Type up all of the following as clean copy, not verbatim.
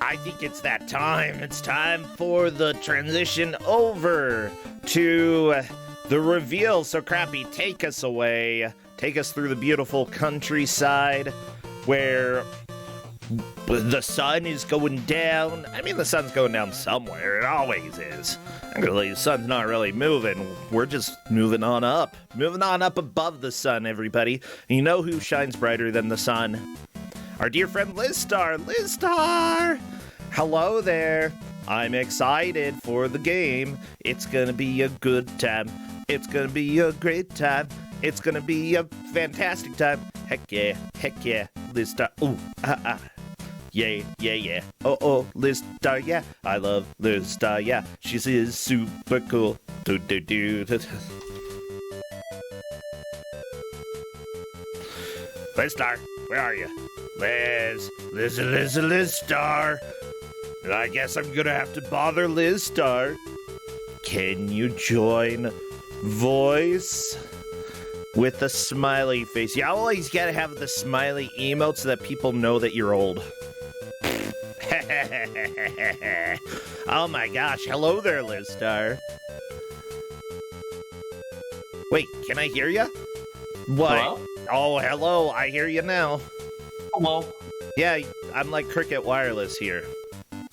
I think it's that time. It's time for the transition over to the reveal. So, Crappy, take us away. Take us through the beautiful countryside where the sun is going down. I mean, the sun's going down somewhere. It always is. I'm gonna let you, the sun's not really moving. We're just moving on up. Moving on up above the sun, everybody. And you know who shines brighter than the sun? Our dear friend Lizstar. Lizstar! Hello there. I'm excited for the game. It's gonna be a good time. It's gonna be a great time. It's gonna be a fantastic time. Heck yeah, Lizstar. Ooh, yeah, yeah, yeah. Oh, Lizstar, yeah. I love Lizstar, yeah. She is super cool. Lizstar, where are you? Lizstar. I guess I'm gonna have to bother Lizstar. Can you join voice with a smiley face? You always gotta have the smiley emote so that people know that you're old. Oh my gosh, hello there, Lizstar. Wait, can I hear you? What? Hello? Oh, hello, I hear you now. Hello. Yeah, I'm like Cricket Wireless here.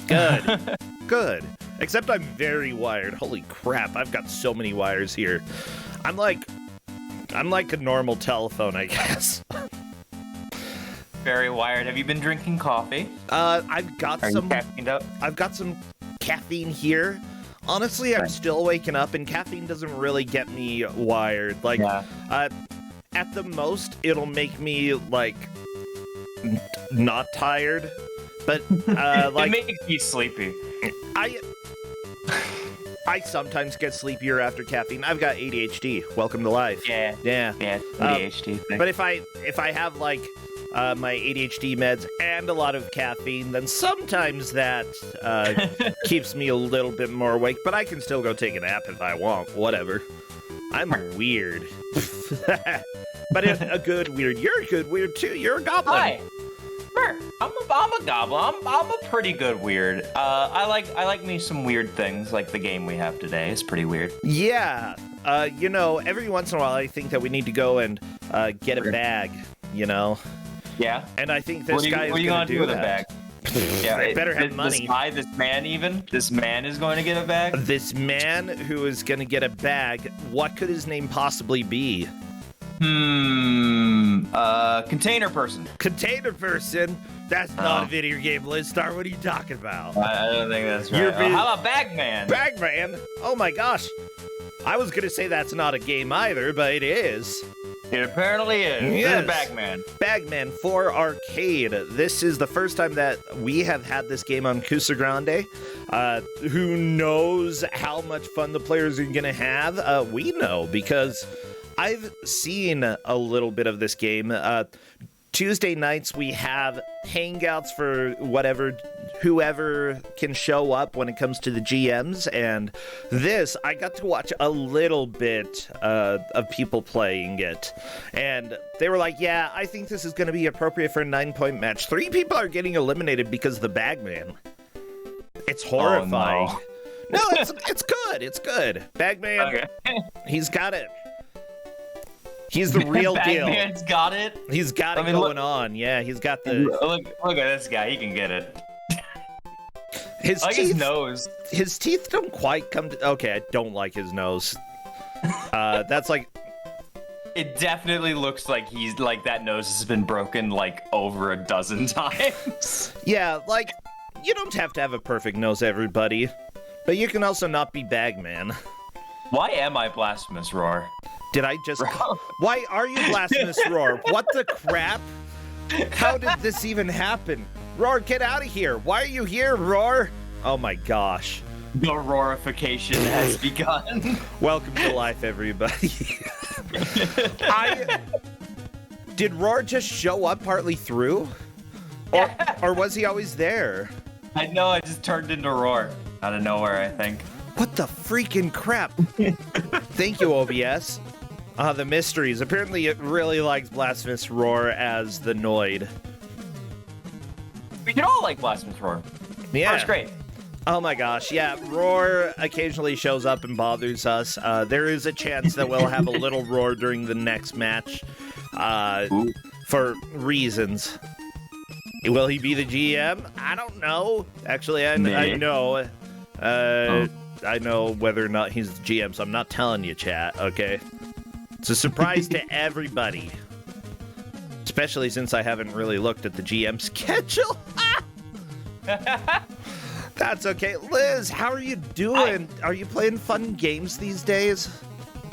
Good. Good. Except I'm very wired. Holy crap, I've got so many wires here. I'm like a normal telephone, I guess. Very wired. Have you been drinking coffee? I've got Are some you caffeined up? I've got some caffeine here. Honestly, I'm still waking up, and caffeine doesn't really get me wired. Like, at the most, it'll make me, like, not tired. But, like... It makes me sleepy. I sometimes get sleepier after caffeine. I've got ADHD. Welcome to life. Yeah, ADHD thing. But if I have, like, my ADHD meds and a lot of caffeine, then sometimes that keeps me a little bit more awake, but I can still go take a nap if I want, whatever. I'm weird. But a good weird. You're a good weird, too. You're a goblin. Hi. I'm a goblin. I'm a pretty good weird. I like me some weird things, like the game we have today. It's pretty weird. Yeah. You know, every once in a while I think that we need to go and get a bag, you know? Yeah. And I think this guy is what are you going to do with that. a bag? Yeah, I better have money. This man is going to get a bag? This man who is going to get a bag, what could his name possibly be? Container person. Container person? That's not a video game, Lizstar. What are you talking about? I don't think that's right. How about Bagman? Bagman? Oh my gosh. I was going to say that's not a game either, but it is. It apparently is. Yes. It's Bagman. Bagman for arcade. This is the first time that we have had this game on Kusog7ande. Who knows how much fun the players are going to have? We know, because I've seen a little bit of this game. Tuesday nights we have hangouts for whoever can show up when it comes to the GMs, and this, I got to watch a little bit of people playing it, and they were like, yeah, I think this is going to be appropriate for a 9-point match. 3 people are getting eliminated because of the Bagman. It's horrifying. Oh, no, it's good. It's good. Bagman, okay. He's got it. He's the real deal. Bagman's got it. He's got it going on. Yeah, he's got the... Look at this guy. He can get it. His I like teeth, his nose. His teeth don't quite come to... Okay, I don't like his nose. That's like... It definitely looks like that nose has been broken like over a dozen times. Yeah, like, you don't have to have a perfect nose, everybody. But you can also not be Bagman. Why am I Blasphemous Roar? Did I just... Why are you Blasphemous Roar? What the crap? How did this even happen? Roar, get out of here. Why are you here, Roar? Oh my gosh. The roarification has begun. Welcome to life, everybody. Did Roar just show up partly through? Or was he always there? I know, I just turned into Roar. Out of nowhere, I think. What the freaking crap? Thank you, OBS. The mysteries. Apparently it really likes Blasphemous Roar as the Noid. We can all like Blasphemous Roar. Yeah. Roar's great. Oh my gosh, yeah, Roar occasionally shows up and bothers us. There is a chance that we'll have a little Roar during the next match, for reasons. Will he be the GM? I don't know. Actually, I know. I know whether or not he's the GM, so I'm not telling you, chat, okay? It's a surprise to everybody. Especially since I haven't really looked at the GM schedule. That's okay. Liz, how are you doing? Are you playing fun games these days?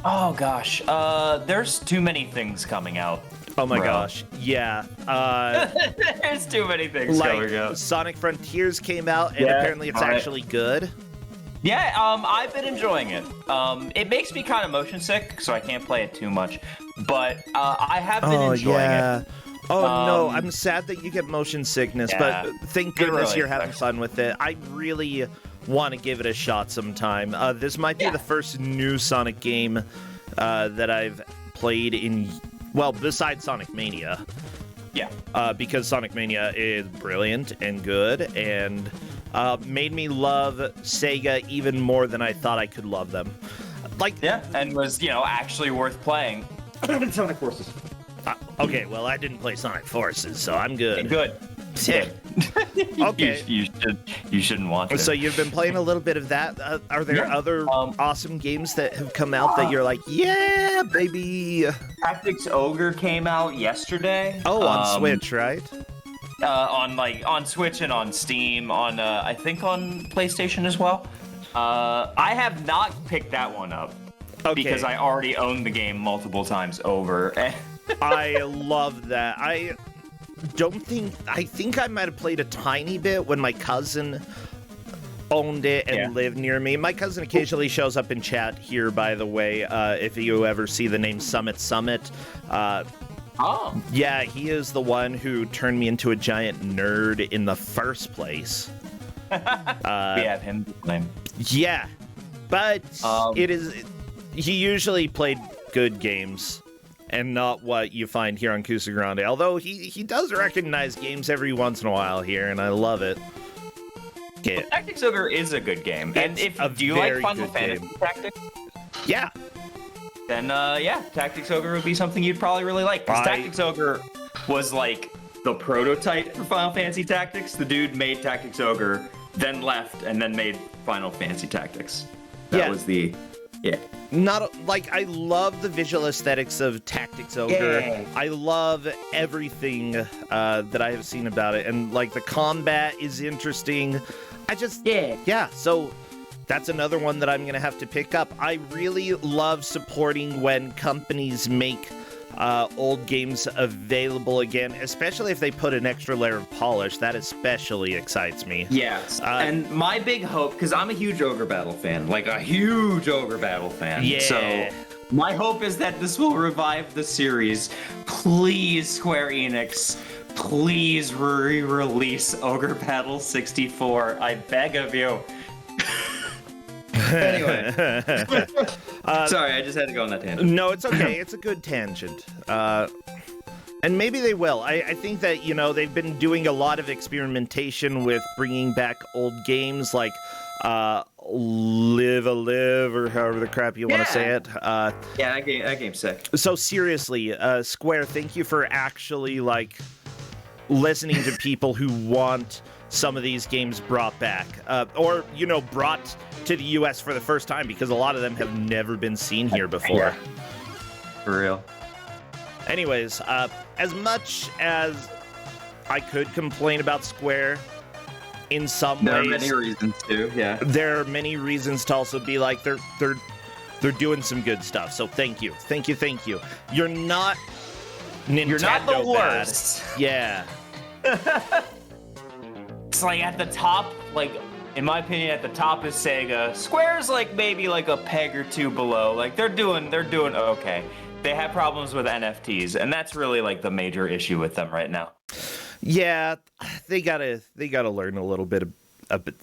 Oh, gosh. There's too many things coming out. Oh my gosh. Yeah. There's too many things coming out. Sonic Frontiers came out, and apparently it's actually good. Yeah, I've been enjoying it. It makes me kind of motion sick, so I can't play it too much. But I have been enjoying it. Oh no, I'm sad that you get motion sickness, but thank goodness really you're having fun with it. I really want to give it a shot sometime. This might be the first new Sonic game that I've played in, well, besides Sonic Mania. Yeah. Because Sonic Mania is brilliant and good, and made me love Sega even more than I thought I could love them. And was, actually worth playing. Sonic Forces. Okay, well, I didn't play Sonic Forces, so I'm good. Good. Okay. You shouldn't want to. So you've been playing a little bit of that. Are there other awesome games that have come out that you're like, yeah, baby? Tactics Ogre came out yesterday. Oh, on Switch, right? On Switch and on Steam, I think on PlayStation as well. I have not picked that one up because I already own the game multiple times over. I love that. I think I might have played a tiny bit when my cousin owned it and lived near me. My cousin occasionally shows up in chat here, by the way, if you ever see the name Summit. Yeah, he is the one who turned me into a giant nerd in the first place. We have him to blame. Yeah, but he usually played good games. And not what you find here on Kusog7ande. Although he does recognize games every once in a while here, and I love it. Okay. Well, Tactics Ogre is a good game. And do you like Final Fantasy Tactics? Yeah. Then, Tactics Ogre would be something you'd probably really like. Because Tactics Ogre was like the prototype for Final Fantasy Tactics. The dude made Tactics Ogre, then left, and then made Final Fantasy Tactics. That was the... Yeah. I love the visual aesthetics of Tactics Ogre. Yeah. I love everything that I have seen about it. And, the combat is interesting. So that's another one that I'm going to have to pick up. I really love supporting when companies make old games available again, especially if they put an extra layer of polish. That especially excites me. Yes. And my big hope, because I'm a huge Ogre Battle fan, Yeah. So my hope is that this will revive the series. Please, Square Enix, please re-release Ogre Battle 64. I beg of you. Anyway. Sorry, I just had to go on that tangent. No, it's okay. It's a good tangent. And maybe they will. I think that, they've been doing a lot of experimentation with bringing back old games like Live a Live, or however the crap you want to say it. That game's sick. So seriously, Square, thank you for actually, listening to people who want some of these games brought back, or brought to the US for the first time, because a lot of them have never been seen here before. Yeah. For real. Anyways, as much as I could complain about Square in some ways, there are many reasons to. Yeah. There are many reasons to also be like they're doing some good stuff. So thank you. You're not Nintendo. You're not the worst. Bad. Yeah. It's at the top, in my opinion, at the top is Sega. Square's maybe a peg or two below. They're doing okay. They have problems with NFTs, and that's really the major issue with them right now. Yeah, they gotta learn a little bit.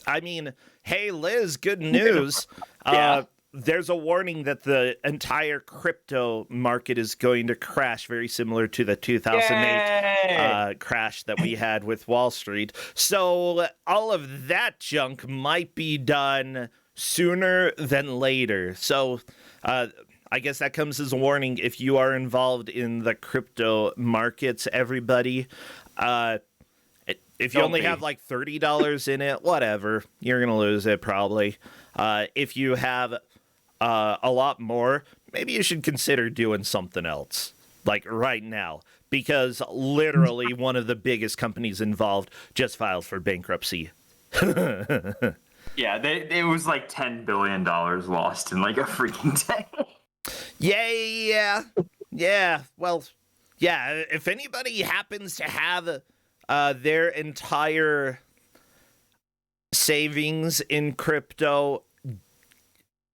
I mean, hey Liz, good news. Yeah. there's a warning that the entire crypto market is going to crash, very similar to the 2008 crash that we had with Wall Street. So all of that junk might be done sooner than later. So I guess that comes as a warning if you are involved in the crypto markets, everybody. If you only have like $30 in it, whatever, you're going to lose it probably. If you have a lot more, maybe you should consider doing something else, like right now, because literally one of the biggest companies involved just filed for bankruptcy. Yeah, it was like $10 billion lost in like a freaking day. Yeah. Well, yeah, if anybody happens to have their entire savings in crypto,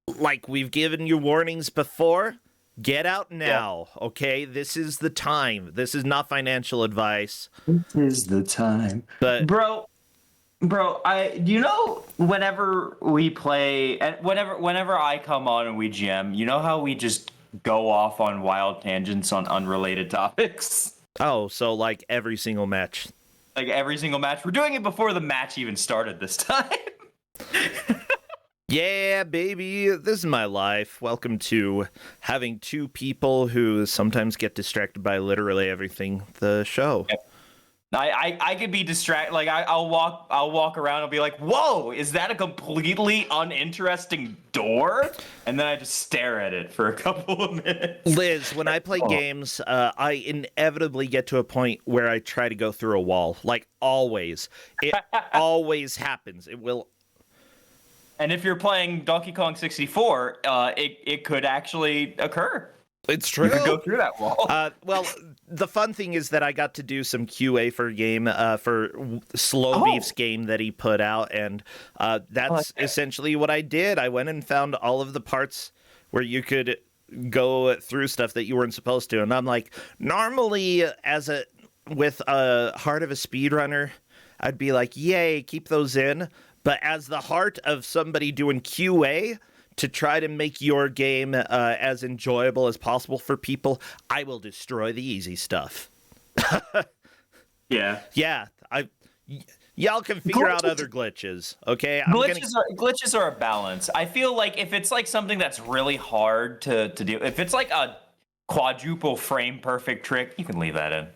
like we've given you warnings before, get out now, okay? This is the time. This is not financial advice. This is the time. But bro, whenever we play and whenever I come on and we GM, you know how we just go off on wild tangents on unrelated topics? Oh, so like every single match. Like every single match. We're doing it before the match even started this time. Yeah, baby, this is my life. Welcome to having two people who sometimes get distracted by literally everything, the show. Yep. I could be distracted. Like I'll walk around and be like, "Whoa, is that a completely uninteresting door?" And then I just stare at it for a couple of minutes. Liz, when I play games, I inevitably get to a point where I try to go through a wall. Like always, it always happens. It will. And if you're playing Donkey Kong 64, it could actually occur. It's true. You could go through that wall. Well, the fun thing is that I got to do some QA for a game, for Slow Beef's game that he put out, and that's essentially what I did. I went and found all of the parts where you could go through stuff that you weren't supposed to, and I'm like, normally with a heart of a speedrunner, I'd be like, yay, keep those in. But as the heart of somebody doing QA, to try to make your game as enjoyable as possible for people, I will destroy the easy stuff. Yeah. Yeah. Y'all can figure out other glitches, okay? Glitches are a balance. I feel like if it's like something that's really hard to do, if it's like a quadruple frame perfect trick, you can leave that in.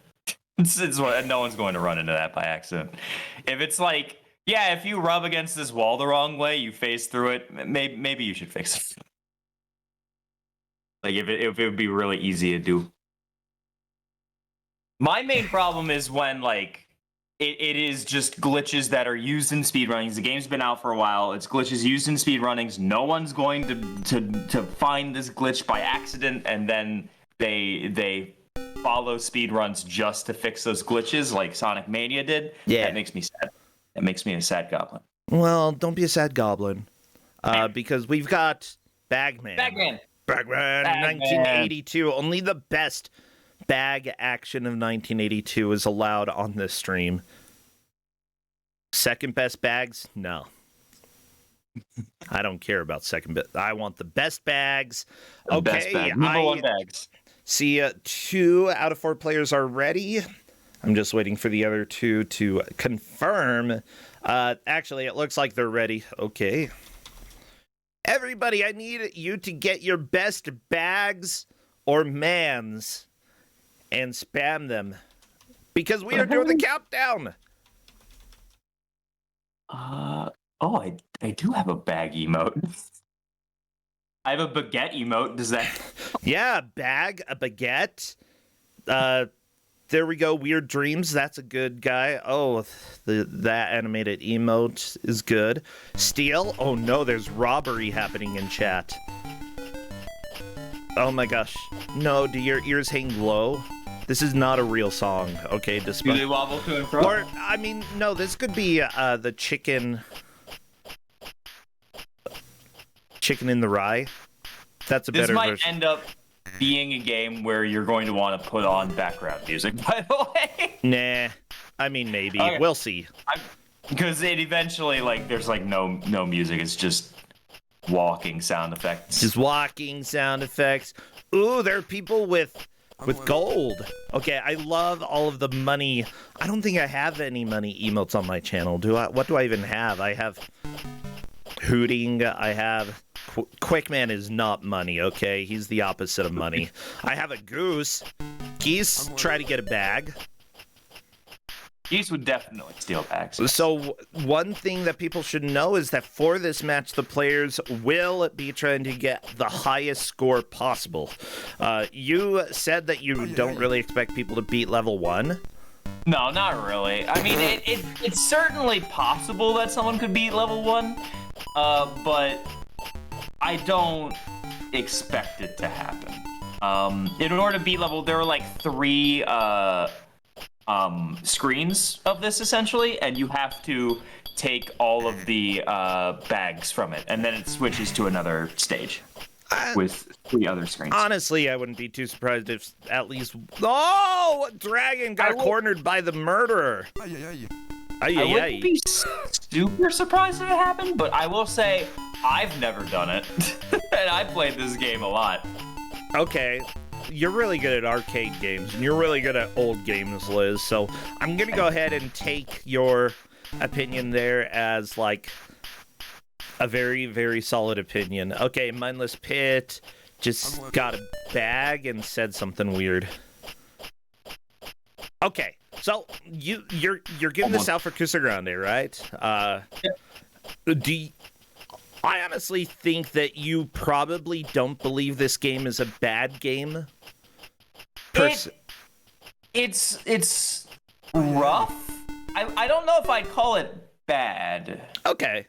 No one's going to run into that by accident. If it's like, yeah, if you rub against this wall the wrong way, you phase through it, maybe you should fix it. Like, if it would be really easy to do. My main problem is when, like, it is just glitches that are used in speedrunnings. The game's been out for a while. It's glitches used in speedrunnings. No one's going to find this glitch by accident, and then they follow speedruns just to fix those glitches like Sonic Mania did. Yeah. That makes me sad. That makes me a sad goblin. Well, don't be a sad goblin. Because we've got Bagman. Bagman, 1982. Only the best bag action of 1982 is allowed on this stream. Second best bags? No. I don't care about second best. I want the best bags. Okay. Best bag. Number one bags. See, 2 out of 4 players are ready. I'm just waiting for the other 2 to confirm. Actually, it looks like they're ready. Okay. Everybody, I need you to get your best bags or mans and spam them. Because we are doing the countdown. I do have a bag emote. I have a baguette emote. Does that... Yeah, bag, a baguette. There we go. Weird Dreams. That's a good guy. Oh, that animated emote is good. Steal. Oh no, there's robbery happening in chat. Oh my gosh. No, do your ears hang low? This is not a real song. Okay, Do they wobble to and fro? Or I mean, no. This could be the chicken in the rye. That's a better version. This might end up being a game where you're going to want to put on background music, by the way. Nah, I mean maybe. Okay. We'll see. Because it eventually, like, there's like no music. It's just walking sound effects. Just walking sound effects. Ooh, there are people with gold. Okay, I love all of the money. I don't think I have any money emotes on my channel. Do I? What do I even have? I have hooting. I have Quickman is not money, okay? He's the opposite of money. I have a goose. Geese try to get a bag. Geese would definitely steal bags. So one thing that people should know is that for this match, the players will be trying to get the highest score possible. You said that you don't really expect people to beat level 1. No, not really. I mean, it's certainly possible that someone could beat level 1, but I don't expect it to happen. In order to beat level, there were like 3 screens of this essentially, and you have to take all of the bags from it, and then it switches to another stage with 3 other screens. Honestly, I wouldn't be too surprised if at least... Oh! Dragon got cornered by the murderer! I wouldn't be super surprised if it happened, but I will say I've never done it, and I played this game a lot. Okay, you're really good at arcade games, and you're really good at old games, Liz, so I'm gonna go ahead and take your opinion there as, like, a very, very solid opinion. Okay, Mindless Pit just got a bag and said something weird. Okay, so you're giving this out for Kusog7ande, right? Yeah. I honestly think that you probably don't believe this game is a bad game. It's rough. I don't know if I'd call it bad. Okay.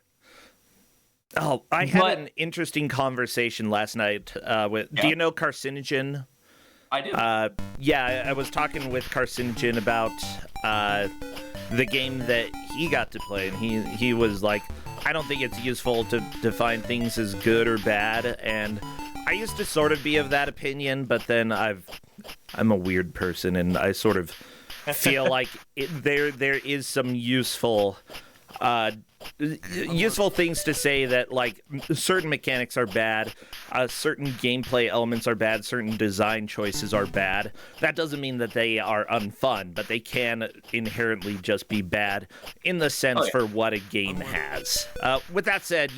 Oh, I had an interesting conversation last night with... Yeah. Do you know Carcinogen? I do. Yeah, I was talking with Carcinogen about the game that he got to play, and he was like, I don't think it's useful to define things as good or bad, and I used to sort of be of that opinion, but then I'm a weird person, and I sort of feel like there is some useful things to say, that like certain mechanics are bad, certain gameplay elements are bad, certain design choices are bad. That doesn't mean that they are unfun, but they can inherently just be bad in the sense for what a game has. With that said,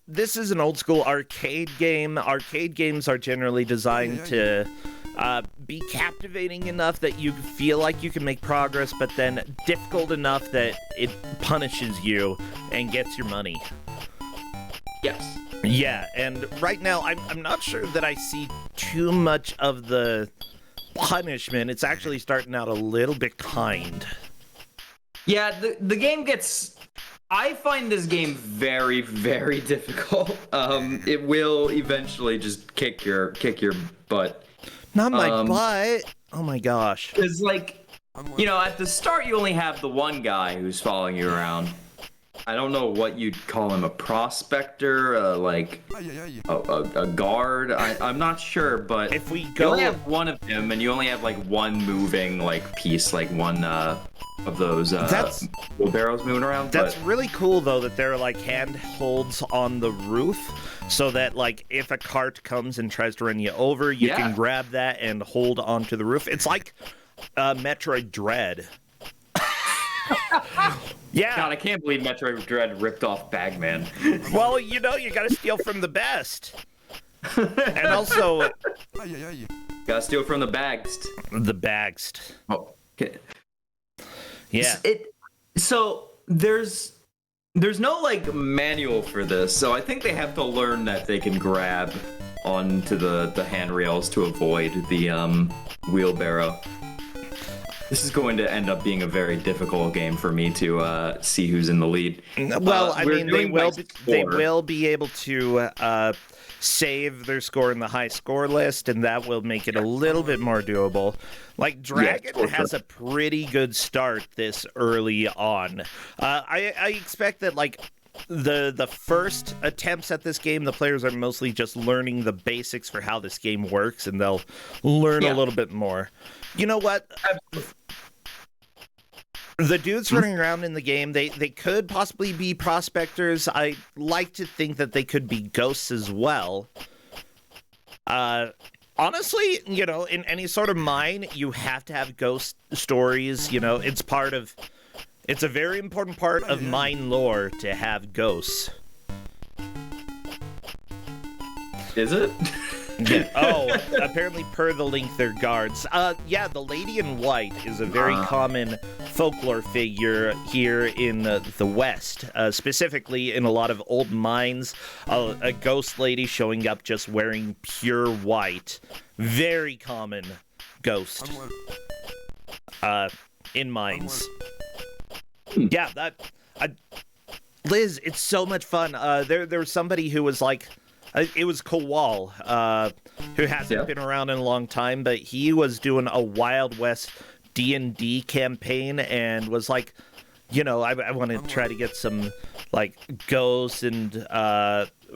this is an old school arcade game. Arcade games are generally designed to be captivating enough that you feel like you can make progress, but then difficult enough that it punishes you and gets your money. Yes. Yeah, and right now I'm not sure that I see too much of the punishment. It's actually starting out a little bit kind. Yeah, the game gets... I find this game very, very difficult. It will eventually just kick your butt. Not my butt. Oh my gosh. Because, like, at the start you only have the one guy who's following you around. I don't know what you'd call him, a prospector, a guard. I'm not sure, but if we you only have one of him, and you only have like one moving piece, like one of those wheelbarrows moving around. That's really cool though, that there are like handholds on the roof, so that like if a cart comes and tries to run you over, you can grab that and hold onto the roof. It's like Metroid Dread. Yeah. God, I can't believe Metroid Dread ripped off Bagman. Well, you gotta steal from the best. And also... Gotta steal from the bagst. The bagst. Oh, okay. Yeah. So, there's no, manual for this, so I think they have to learn that they can grab onto the handrails to avoid the wheelbarrow. This is going to end up being a very difficult game for me to see who's in the lead. Well, I mean, they will be able to save their score in the high score list, and that will make it a little bit more doable. Like, Dragon has a pretty good start this early on. I expect that, the first attempts at this game, the players are mostly just learning the basics for how this game works, and they'll learn a little bit more. You know what? The dudes running around in the game, they could possibly be prospectors. I like to think that they could be ghosts as well. Honestly, you know, in any sort of mine, you have to have ghost stories. You know, it's a very important part of mine lore to have ghosts. Is it? Yeah. Oh, apparently per the link, they're guards. Yeah, the Lady in White is a very common folklore figure here in the West, specifically in a lot of old mines. A ghost lady showing up just wearing pure white. Very common ghost in mines. Yeah, Liz, it's so much fun. There was somebody who was like, it was Kowal, who hasn't been around in a long time, but he was doing a Wild West D&D campaign and was like, you know, I want to try to get some, like, ghosts and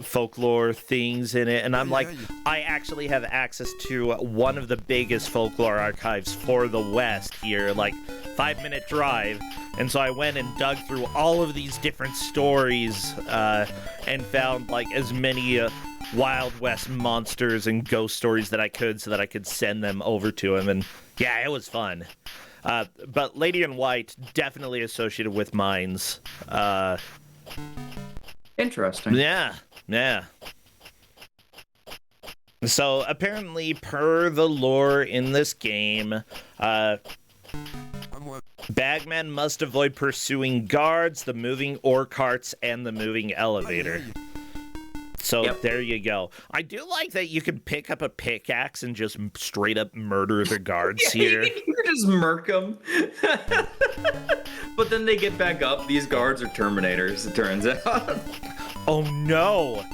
folklore things in it. And I'm like, I actually have access to one of the biggest folklore archives for the West here, like 5-minute drive. And so I went and dug through all of these different stories and found like as many Wild West monsters and ghost stories that I could so that I could send them over to him. And yeah, it was fun. But Lady in White, definitely associated with mines. Interesting. Yeah. So apparently, per the lore in this game, Bagman must avoid pursuing guards, the moving ore carts, and the moving elevator. So there you go. I do like that you can pick up a pickaxe and just straight up murder the guards here. You can just murk them. But then they get back up. These guards are Terminators, it turns out. Oh no!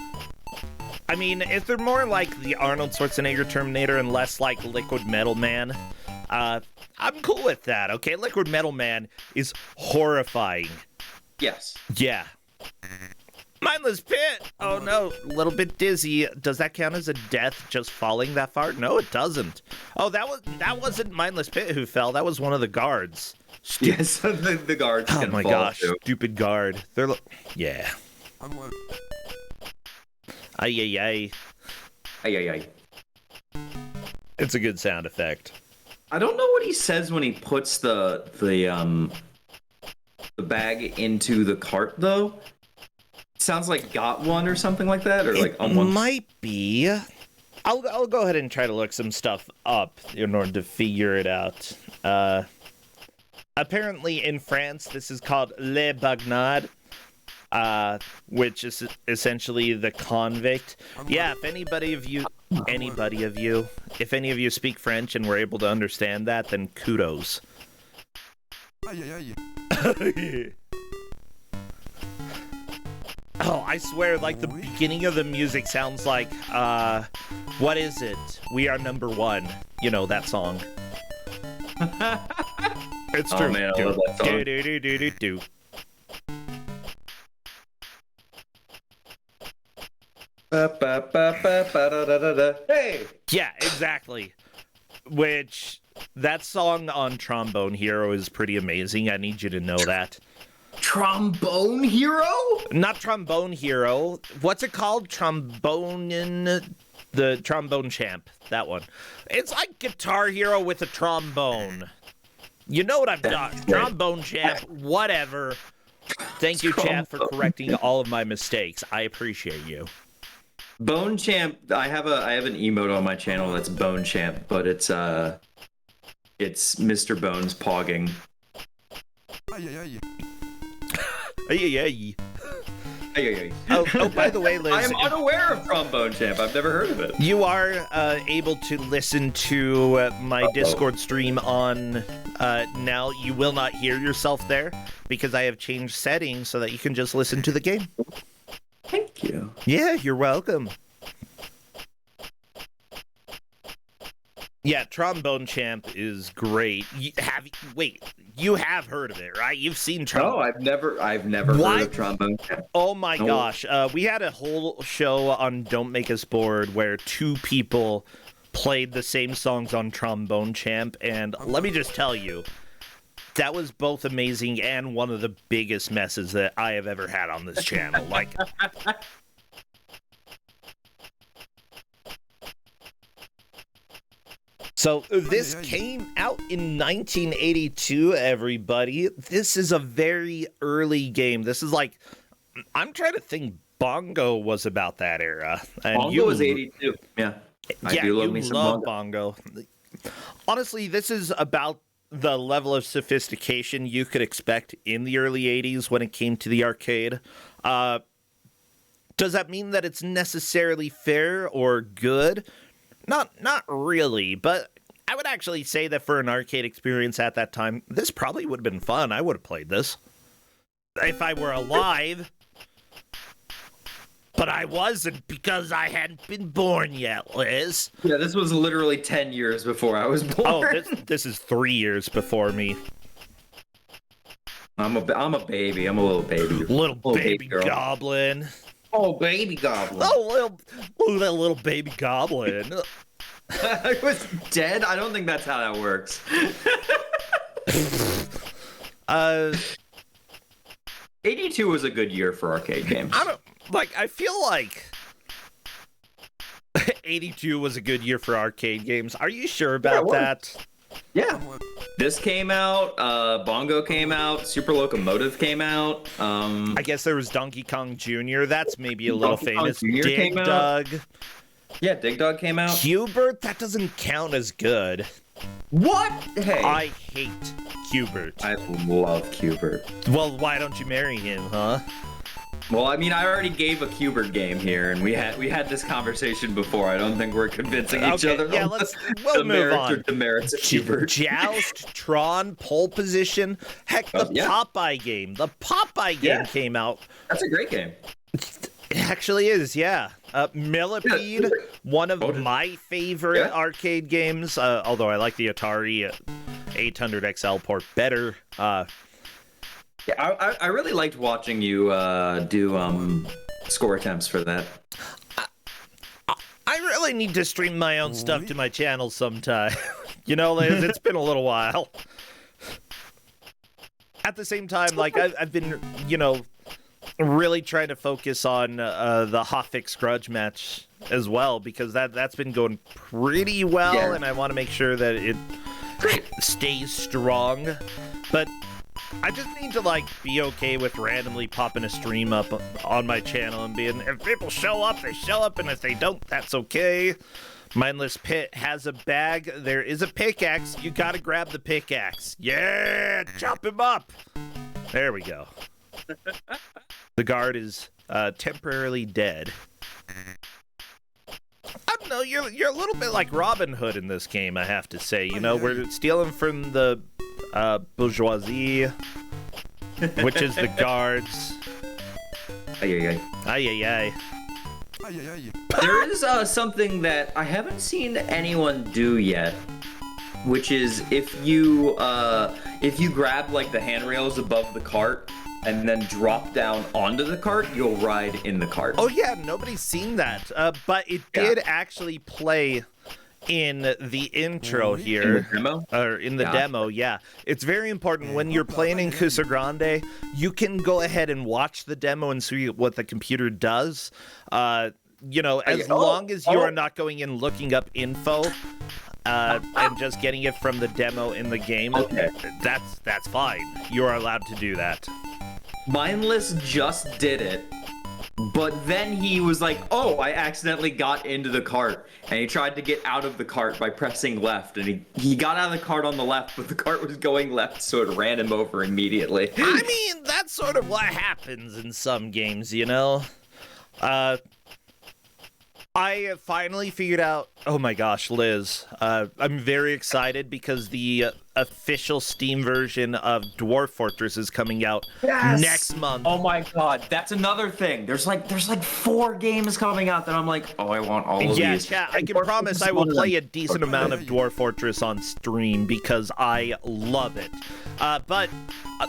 I mean, if they're more like the Arnold Schwarzenegger Terminator and less like Liquid Metal Man, I'm cool with that, okay? Liquid Metal Man is horrifying. Yes. Yeah. Mindless Pit! Oh no, a little bit dizzy. Does that count as a death just falling that far? No, it doesn't. Oh, that wasn't Mindless Pit who fell. That was one of the guards. Yes, the guards can fall. Oh my gosh, too. Stupid guard. Yeah. Ay, ay, ay. Ay, ay, ay. It's a good sound effect. I don't know what he says when he puts the bag into the cart, though. It sounds like got one or something like that, or like on one. Might be. I'll go ahead and try to look some stuff up in order to figure it out. Apparently in France, this is called Le Bagman, which is essentially the convict. Yeah, if any of you speak French and were able to understand that, then kudos. Oh, I swear, like, the beginning of the music sounds like, what is it? We Are Number One. You know, that song. It's true. Oh, man, I love that song. Do. Hey! Yeah, exactly. Which, that song on Trombone Hero is pretty amazing. I need you to know that. Trombone Hero? Not Trombone Hero. What's it called? The Trombone Champ. That one. It's like Guitar Hero with a trombone. You know what I'm talking. Trombone Champ. Whatever. Thank you, chat, for correcting all of my mistakes. I appreciate you. Bone Champ. I have an emote on my channel that's Bone Champ, but it's Mr. Bones pogging. Oh, by the way, Liz, I am unaware of Trombone Champ. I've never heard of it. You are able to listen to my Discord stream on now. You will not hear yourself there because I have changed settings so that you can just listen to the game. Thank you. Yeah, you're welcome. Yeah, Trombone Champ is great. You have heard of it, right? You've seen Trombone. No, I've never heard of Trombone Champ. Oh my gosh. We had a whole show on Don't Make Us Bored where two people played the same songs on Trombone Champ, and let me just tell you, That was both amazing and one of the biggest messes that I have ever had on this channel. Like, so this came out in 1982, everybody. This is a very early game. This is like, I'm trying to think, Bongo was about that era. And Bongo was 82. Yeah. I do love me some Bongo. Honestly, this is about the level of sophistication you could expect in the early 80s when it came to the arcade. Does that mean that it's necessarily fair or good? Not really, but I would actually say that for an arcade experience at that time, this probably would have been fun. I would have played this if I were alive. But I wasn't because I hadn't been born yet, Liz. Yeah, this was literally 10 years before I was born. Oh, this is 3 years before me. I'm a baby. I'm a little baby. Little baby goblin. Oh, baby goblin. Oh, that little baby goblin. I was dead? I don't think that's how that works. 82 was a good year for arcade games. I feel like 82 was a good year for arcade games. Are you sure about that? Yeah. This came out, Bongo came out, Super Locomotive came out. I guess there was Donkey Kong Jr. That's maybe a little famous. Dig Dug. Yeah, Dig Dug came out. Q*bert? That doesn't count as good. What? Hey. I hate Q*bert. I love Q*bert. Well, why don't you marry him, huh? Well, I mean, I already gave a Q*bert game here, and we had this conversation before. I don't think we're convincing each other. Yeah, we'll move on. Or demerits of Q*bert. Joust, Tron, Pole Position. Heck, the Popeye game. The Popeye game came out. That's a great game. It actually is, yeah. Millipede, one of my favorite arcade games, although I like the Atari 800 XL port better. Yeah, I really liked watching you do score attempts for that. I really need to stream my own stuff to my channel sometime. You know, Liz, it's been a little while. At the same time, like, I've been, you know, really trying to focus on the Hotfix Grudge match as well, because that's been going pretty well, and I want to make sure that it stays strong. But I just need to, like, be okay with randomly popping a stream up on my channel and being, if people show up, they show up, and if they don't, that's okay. Mindless Pit has a bag. There is a pickaxe. You gotta grab the pickaxe. Yeah, chop him up. There we go. The guard is temporarily dead. I don't know, you're a little bit like Robin Hood in this game, I have to say. You know, we're stealing from the bourgeoisie, which is the guards. Ay, ay, ay. There is something that I haven't seen anyone do yet, which is if you grab like the handrails above the cart and then drop down onto the cart, you'll ride in the cart. Oh yeah, nobody's seen that, but it did actually play in the intro here. In the demo? Or in the demo, yeah. It's very important when you're playing in Kusog7ande, you can go ahead and watch the demo and see what the computer does. You know, as long as you are not going in looking up info and just getting it from the demo in the game, that's fine. You are allowed to do that. Mindless just did it, but then he was like, oh, I accidentally got into the cart, and he tried to get out of the cart by pressing left, and he got out of the cart on the left, but the cart was going left, so it ran him over immediately. I mean, that's sort of what happens in some games, you know? I finally figured out, oh my gosh, Liz, I'm very excited because the official Steam version of Dwarf Fortress is coming out next month. Oh my god, that's another thing. There's like 4 games coming out that I'm like, oh, I want all of these. Yeah, I can promise I will play a decent amount of Dwarf Fortress on stream because I love it. But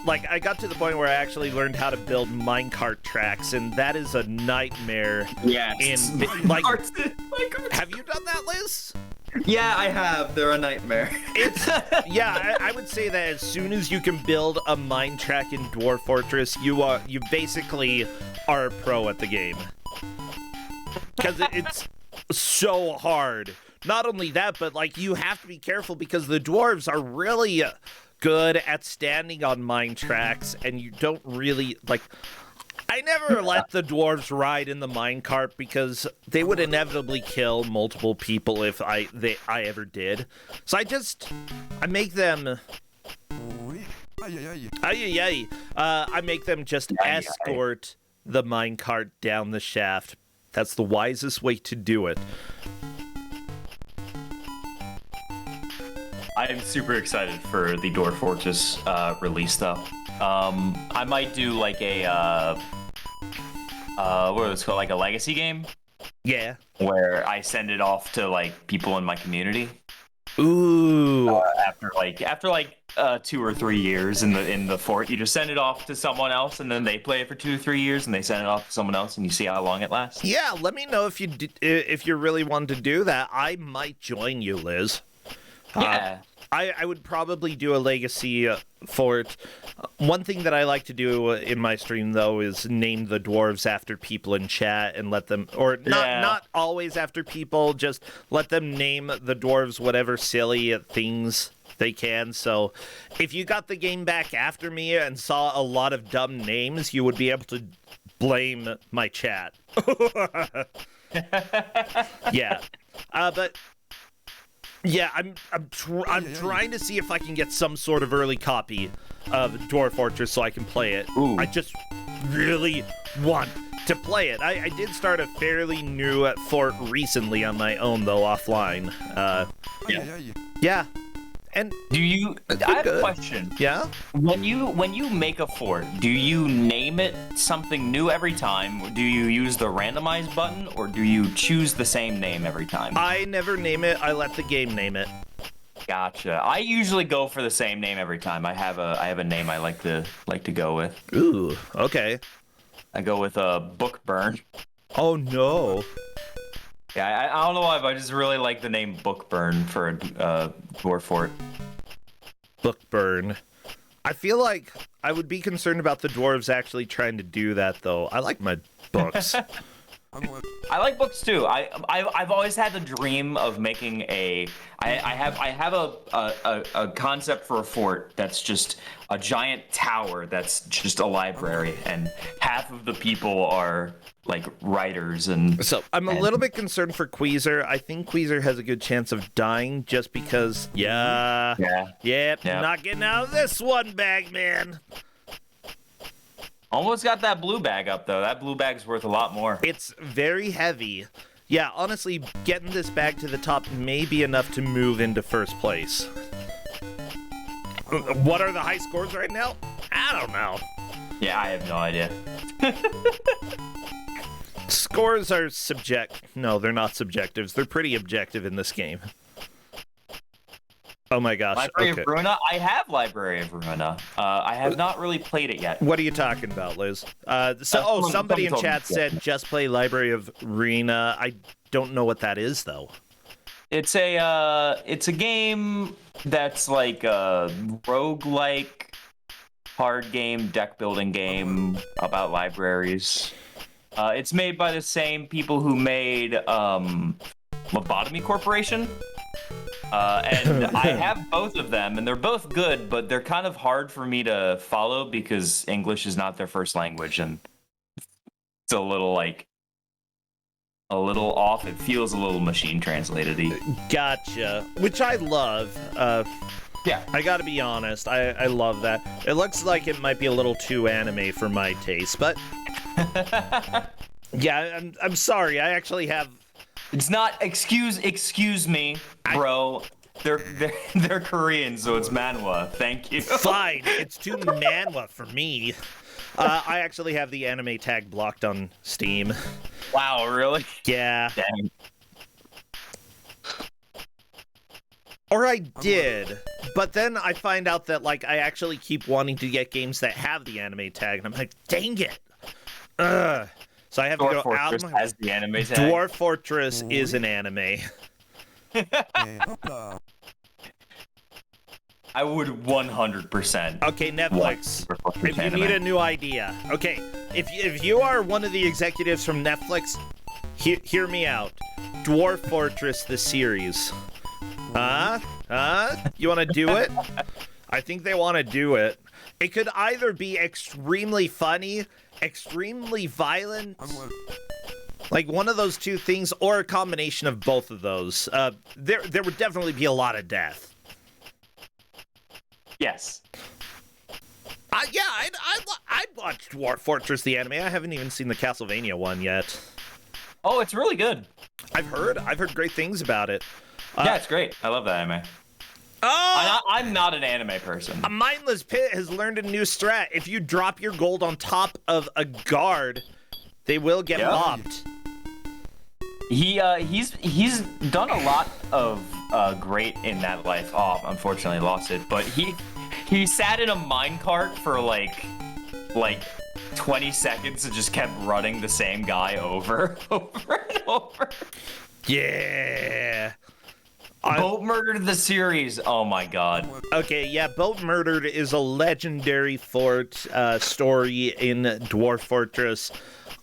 like, I got to the point where I actually learned how to build minecart tracks, and that is a nightmare. Yes. Have you done that, Liz? Yeah, I have. They're a nightmare. I would say that as soon as you can build a mine track in Dwarf Fortress, you basically are a pro at the game. Because it's so hard. Not only that, but like you have to be careful because the dwarves are really good at standing on mine tracks, and you don't really like. I never let the dwarves ride in the minecart because they would inevitably kill multiple people if I ever did. So I make them. I make them just escort the minecart down the shaft. That's the wisest way to do it. I am super excited for the Dwarf Fortress release, though. I might do like a what was it called, like a legacy game? Yeah. Where I send it off to like people in my community. Ooh. After 2 or 3 years in the fort, you just send it off to someone else, and then they play it for 2 or 3 years, and they send it off to someone else, and you see how long it lasts. Yeah, let me know if you really want to do that. I might join you, Liz. Yeah. I would probably do a legacy fort. One thing that I like to do in my stream, though, is name the dwarves after people in chat and let them, or not always after people, just let them name the dwarves whatever silly things they can. So if you got the game back after me and saw a lot of dumb names, you would be able to blame my chat. Yeah. But yeah, I'm trying to see if I can get some sort of early copy of Dwarf Fortress so I can play it. Ooh. I just really want to play it. I did start a fairly new fort recently on my own, though, offline. Yeah. And I have a question. Yeah? When you make a fort, do you name it something new every time? Do you use the randomize button, or do you choose the same name every time? I never name it. I let the game name it. Gotcha. I usually go for the same name every time. I have a name I like to go with. Ooh, okay. I go with Bookburn. Oh no. Yeah, I don't know why, but I just really like the name Bookburn for a dwarf fort. Bookburn. I feel like I would be concerned about the dwarves actually trying to do that, though. I like my books. I like books too. I've always had the dream of making a. I have a concept for a fort that's just a giant tower that's just a library, and half of the people are like writers and. So I'm a little bit concerned for Queezer. I think Queezer has a good chance of dying just because. Yep. Not getting out of this one, Bagman. Almost got that blue bag up, though. That blue bag's worth a lot more. It's very heavy. Yeah, honestly, getting this bag to the top may be enough to move into first place. What are the high scores right now? I don't know. Yeah, I have no idea. Scores are No, they're not subjectives. They're pretty objective in this game. Oh my gosh. Library of Ruina? I have Library of Ruina. I have not really played it yet. What are you talking about, Liz? Somebody in chat said just play Library of Ruina. I don't know what that is, though. It's a game that's like a roguelike card game, deck building game about libraries. It's made by the same people who made Lobotomy Corporation. And I have both of them, and they're both good, but they're kind of hard for me to follow because English is not their first language, and it's a little off. It feels a little machine translated-y. Gotcha. Which I love. Yeah. I gotta be honest, I love that. It looks like it might be a little too anime for my taste, but... yeah, I'm sorry, I actually have... It's not excuse me, bro. They're Korean, so it's manhwa. Thank you. Fine, it's too manhwa for me. I actually have the anime tag blocked on Steam. Wow, really? Yeah. Dang. Or I did, but then I find out that like I actually keep wanting to get games that have the anime tag, and I'm like, dang it. Ugh. So I have Dwarf to go Fortress out. Has the anime tag. Dwarf Fortress is an anime. I would 100%. Okay, Netflix. If you need a new idea. Okay, if you are one of the executives from Netflix, hear me out. Dwarf Fortress, the series. You want to do it? I think they want to do it. It could either be extremely funny, extremely violent, like one of those two things, or a combination of both of those. There would definitely be a lot of death. Yes. I'd watch Dwarf Fortress the anime. I haven't even seen the Castlevania one yet. Oh, it's really good. I've heard great things about it. Yeah, it's great. I love that anime. Oh! I'm not an anime person. A mindless pit has learned a new strat. If you drop your gold on top of a guard, they will get mobbed. He's done a lot of great in that life. Oh, unfortunately lost it. But he sat in a minecart for like 20 seconds and just kept running the same guy over and over. Yeah. Boat Murdered the series. Oh my god. Okay, yeah, Boat Murdered is a legendary fort story in Dwarf Fortress.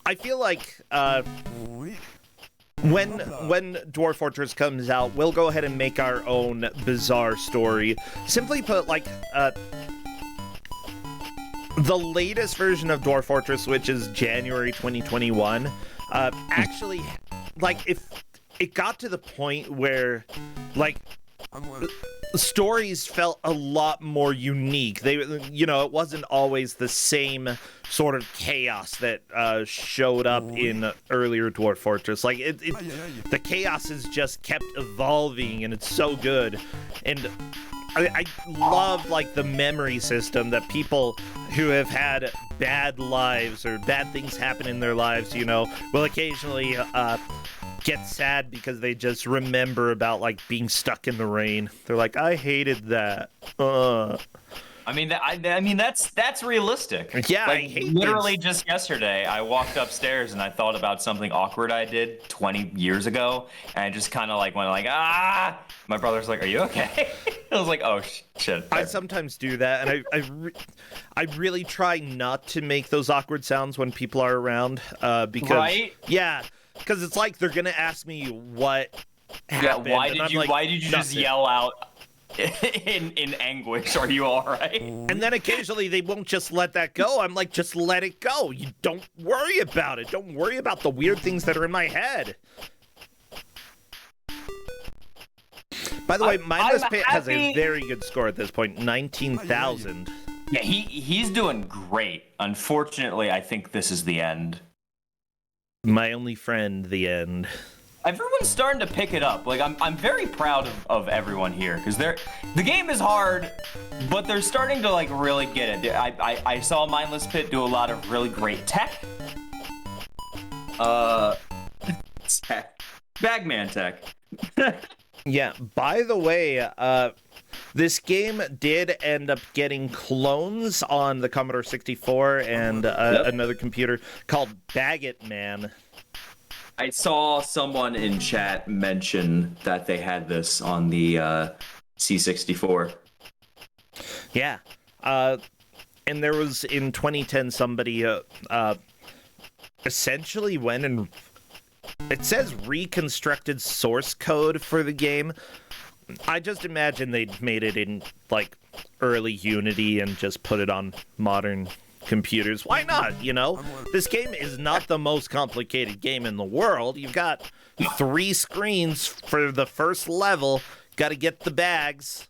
I feel like when Dwarf Fortress comes out, we'll go ahead and make our own bizarre story. Simply put, like the latest version of Dwarf Fortress, which is January 2021, actually, like, if it got to the point where, like, stories felt a lot more unique. They, it wasn't always the same sort of chaos that showed up in earlier Dwarf Fortress. Like, the chaos has just kept evolving, and it's so good. And I love, like, the memory system that people who have had bad lives or bad things happen in their lives, will occasionally get sad because they just remember about, like, being stuck in the rain. They're like, I hated that. I mean, that's realistic. Yeah, like, I hate literally this. just yesterday, I walked upstairs and I thought about something awkward I did 20 years ago, and I just kind of like went like, ah. My brother's like, "Are you okay?" I was like, "Oh shit." I sometimes do that, and I really try not to make those awkward sounds when people are around, because right? Yeah, because it's like they're gonna ask me what happened. Yeah, why did you just nothing. yell out in anguish? Are you all right? And then occasionally they won't just let that go. I'm like, just let it go. You don't worry about it. Don't worry about the weird things that are in my head. By the way, Mindless Pit has a very good score at this point, 19,000. Yeah, he's doing great. Unfortunately, I think this is the end. My only friend, the end. Everyone's starting to pick it up. Like, I'm very proud of everyone here, because the game is hard, but they're starting to, like, really get it. I saw Mindless Pit do a lot of really great tech. Bagman tech. Yeah, by the way, this game did end up getting clones on the Commodore 64 and another computer called Bagman. I saw someone in chat mention that they had this on the C64. Yeah. And there was, in 2010, somebody essentially went and... It says reconstructed source code for the game. I just imagine they'd made it in, like, early Unity and just put it on modern computers. Why not, This game is not the most complicated game in the world. You've got 3 screens for the first level. Got to get the bags.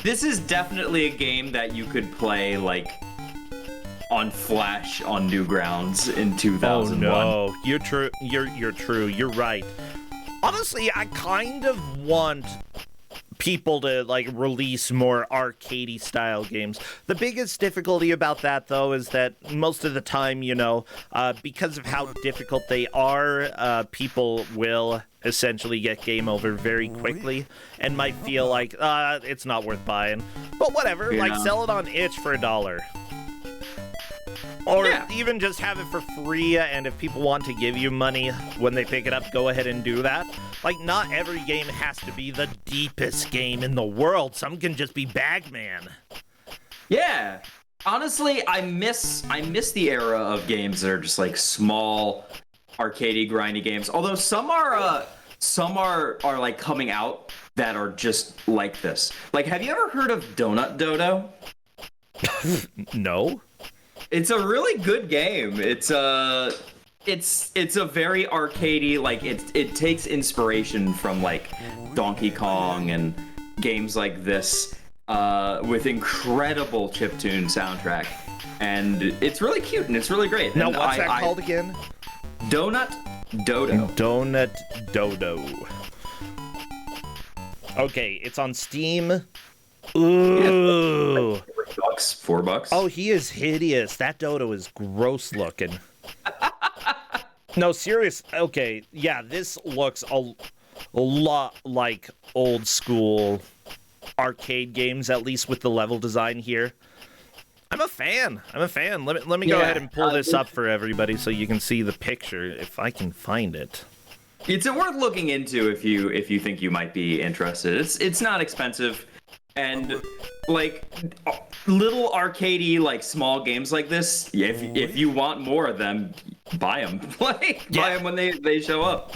This is definitely a game that you could play, like, on Flash on Newgrounds in 2001. Oh no, you're true. You're true. You're right. Honestly, I kind of want people to, like, release more arcadey style games. The biggest difficulty about that, though, is that most of the time, because of how difficult they are, people will essentially get game over very quickly and might feel like it's not worth buying. But whatever, like, sell it on itch for $1. Or Yeah. even just have it for free, and if people want to give you money when they pick it up, go ahead and do that. Like, not every game has to be the deepest game in the world. Some can just be Bagman. Yeah. Honestly, I miss the era of games that are just like small, arcadey, grindy games. Although some are like coming out that are just like this. Like, have you ever heard of Donut Dodo? No? It's a really good game. It's a very arcadey, like it takes inspiration from like Donkey Kong and games like this, with incredible chiptune soundtrack, and it's really cute and it's really great. Now, and what's that called again? Donut Dodo. Donut Dodo. Okay, it's on Steam. Ooh. $4. Oh, he is hideous. That Dodo is gross looking. No, serious. Okay, yeah, this looks a lot like old school arcade games, at least with the level design here. I'm a fan. Let me go ahead and pull this up for everybody so you can see the picture if I can find it. It's worth looking into if you think you might be interested. It's not expensive. And like little arcadey, like small games like this, if you want more of them, buy them. Buy them when they show up.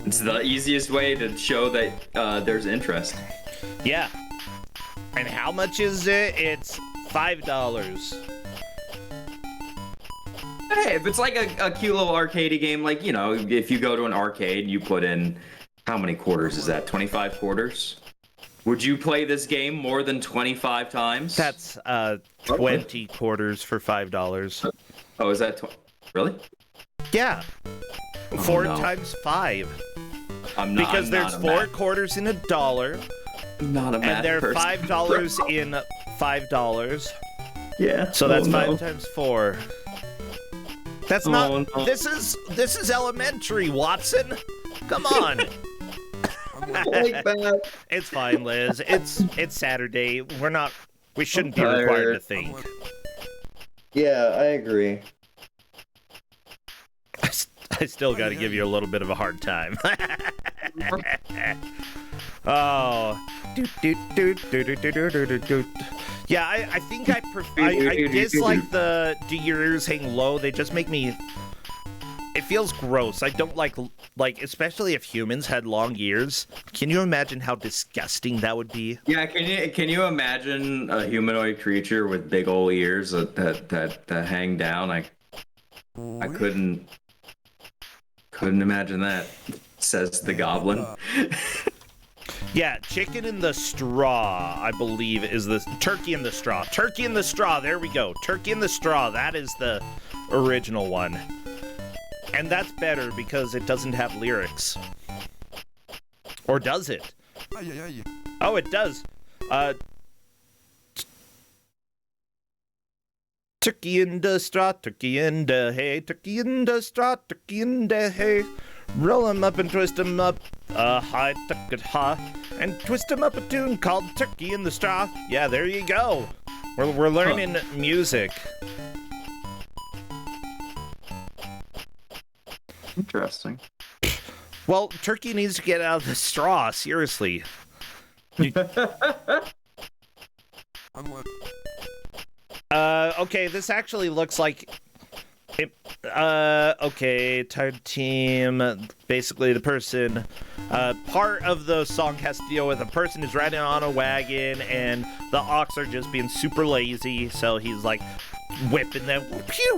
It's the easiest way to show that there's interest. Yeah. And how much is it? It's $5. Hey, if it's like a cute little arcadey game, like, you know, if you go to an arcade, you put in, how many quarters is that? 25 quarters? Would you play this game more than 25 times? That's 20 quarters for $5. Oh, is that really? Yeah. 4 no. times 5. Because there's 4 quarters in $1. I'm not a math and they're person. $5 in $5. Yeah. So that's 5 times 4. That's not. No. This is elementary, Watson. Come on. Like that. It's fine, Liz. It's Saturday. We shouldn't be required to think. Yeah, I agree. I still got to give you a little bit of a hard time. Oh. Yeah, I think I dislike the do your ears hang low. They just make me. It feels gross. I don't like, especially if humans had long ears. Can you imagine how disgusting that would be? Yeah, can you imagine a humanoid creature with big old ears that hang down? I couldn't imagine that, says the goblin. Yeah, chicken in the straw, I believe, is the turkey in the straw. Turkey in the straw, there we go. Turkey in the straw, that is the original one. And that's better because it doesn't have lyrics. Or does it? Oh, it does. Turkey in the straw, turkey in the hay, turkey in the straw, turkey in the hay. Roll 'em up and twist 'em up, hi, tuck it, ha, and twist 'em up a tune called Turkey in the Straw. Yeah, there you go. We're learning music. Interesting. Well, turkey needs to get out of the straw, seriously. Okay, this actually looks like it, okay, Tired Team, basically the person, part of the song has to deal with a person who's riding on a wagon and the ox are just being super lazy, so he's like whipping them,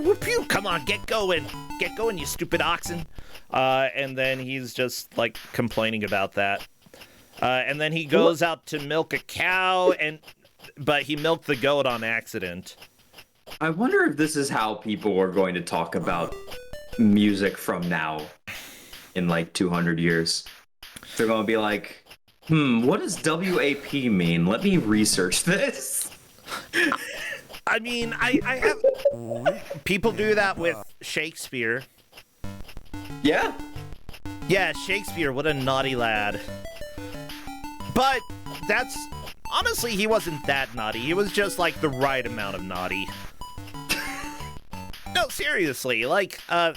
whoop pew, come on, get going, you stupid oxen, and then he's just like complaining about that, and then he goes out to milk a cow, but he milked the goat on accident. I wonder if this is how people are going to talk about music from now in like 200 years. They're going to be like, what does WAP mean? Let me research this. I mean, I have... People do that with Shakespeare. Yeah. Yeah, Shakespeare, what a naughty lad. But that's... Honestly, he wasn't that naughty. He was just like the right amount of naughty. No, seriously, like, I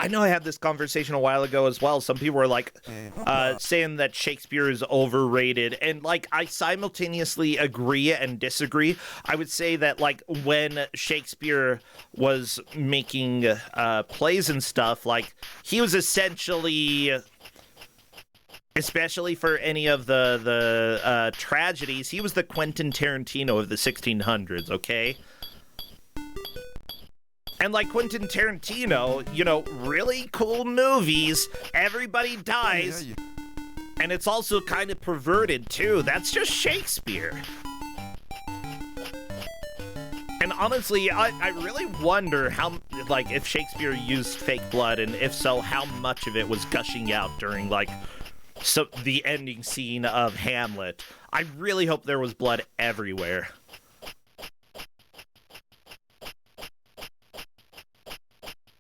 know I had this conversation a while ago as well. Some people were like, saying that Shakespeare is overrated, and like, I simultaneously agree and disagree. I would say that like when Shakespeare was making plays and stuff, like he was essentially, especially for any of the tragedies, he was the Quentin Tarantino of the 1600s. Okay. And like Quentin Tarantino, you know, really cool movies, everybody dies, and it's also kind of perverted too. That's just Shakespeare. And honestly, I really wonder how, like, if Shakespeare used fake blood, and if so, how much of it was gushing out during, like, the ending scene of Hamlet. I really hope there was blood everywhere.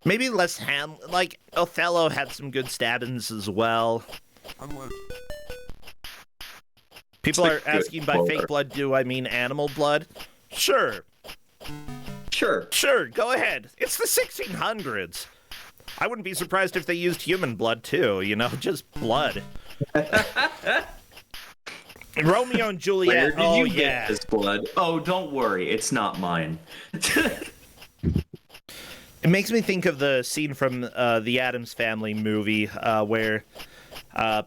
Maybe less like, Othello had some good stabbings as well. People are asking by fake blood, do I mean animal blood? Sure. Sure, go ahead. It's the 1600s. I wouldn't be surprised if they used human blood too, you know, just blood. Romeo and Juliet, Where did you get this blood? Oh, don't worry, it's not mine. It makes me think of the scene from the Addams Family movie where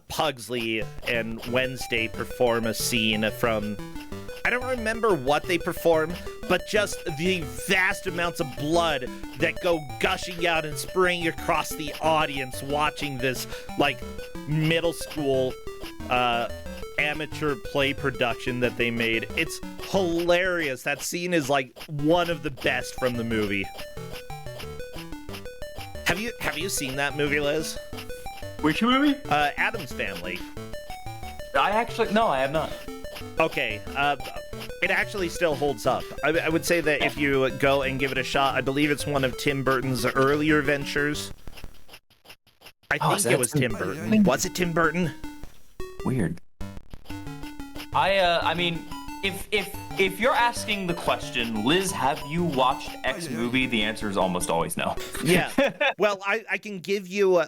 Pugsley and Wednesday perform a scene from... I don't remember what they perform, but just the vast amounts of blood that go gushing out and spraying across the audience watching this, like, middle school amateur play production that they made. It's hilarious. That scene is, like, one of the best from the movie. Have you seen that movie, Liz? Which movie? Addams Family. I have not. Okay, it actually still holds up. I would say that if you go and give it a shot, I believe it's one of Tim Burton's earlier ventures. I think it was Tim Burton. Was it Tim Burton? Weird. I mean, if you're asking the question, Liz, have you watched X movie? The answer is almost always no. Yeah. Well, I can give you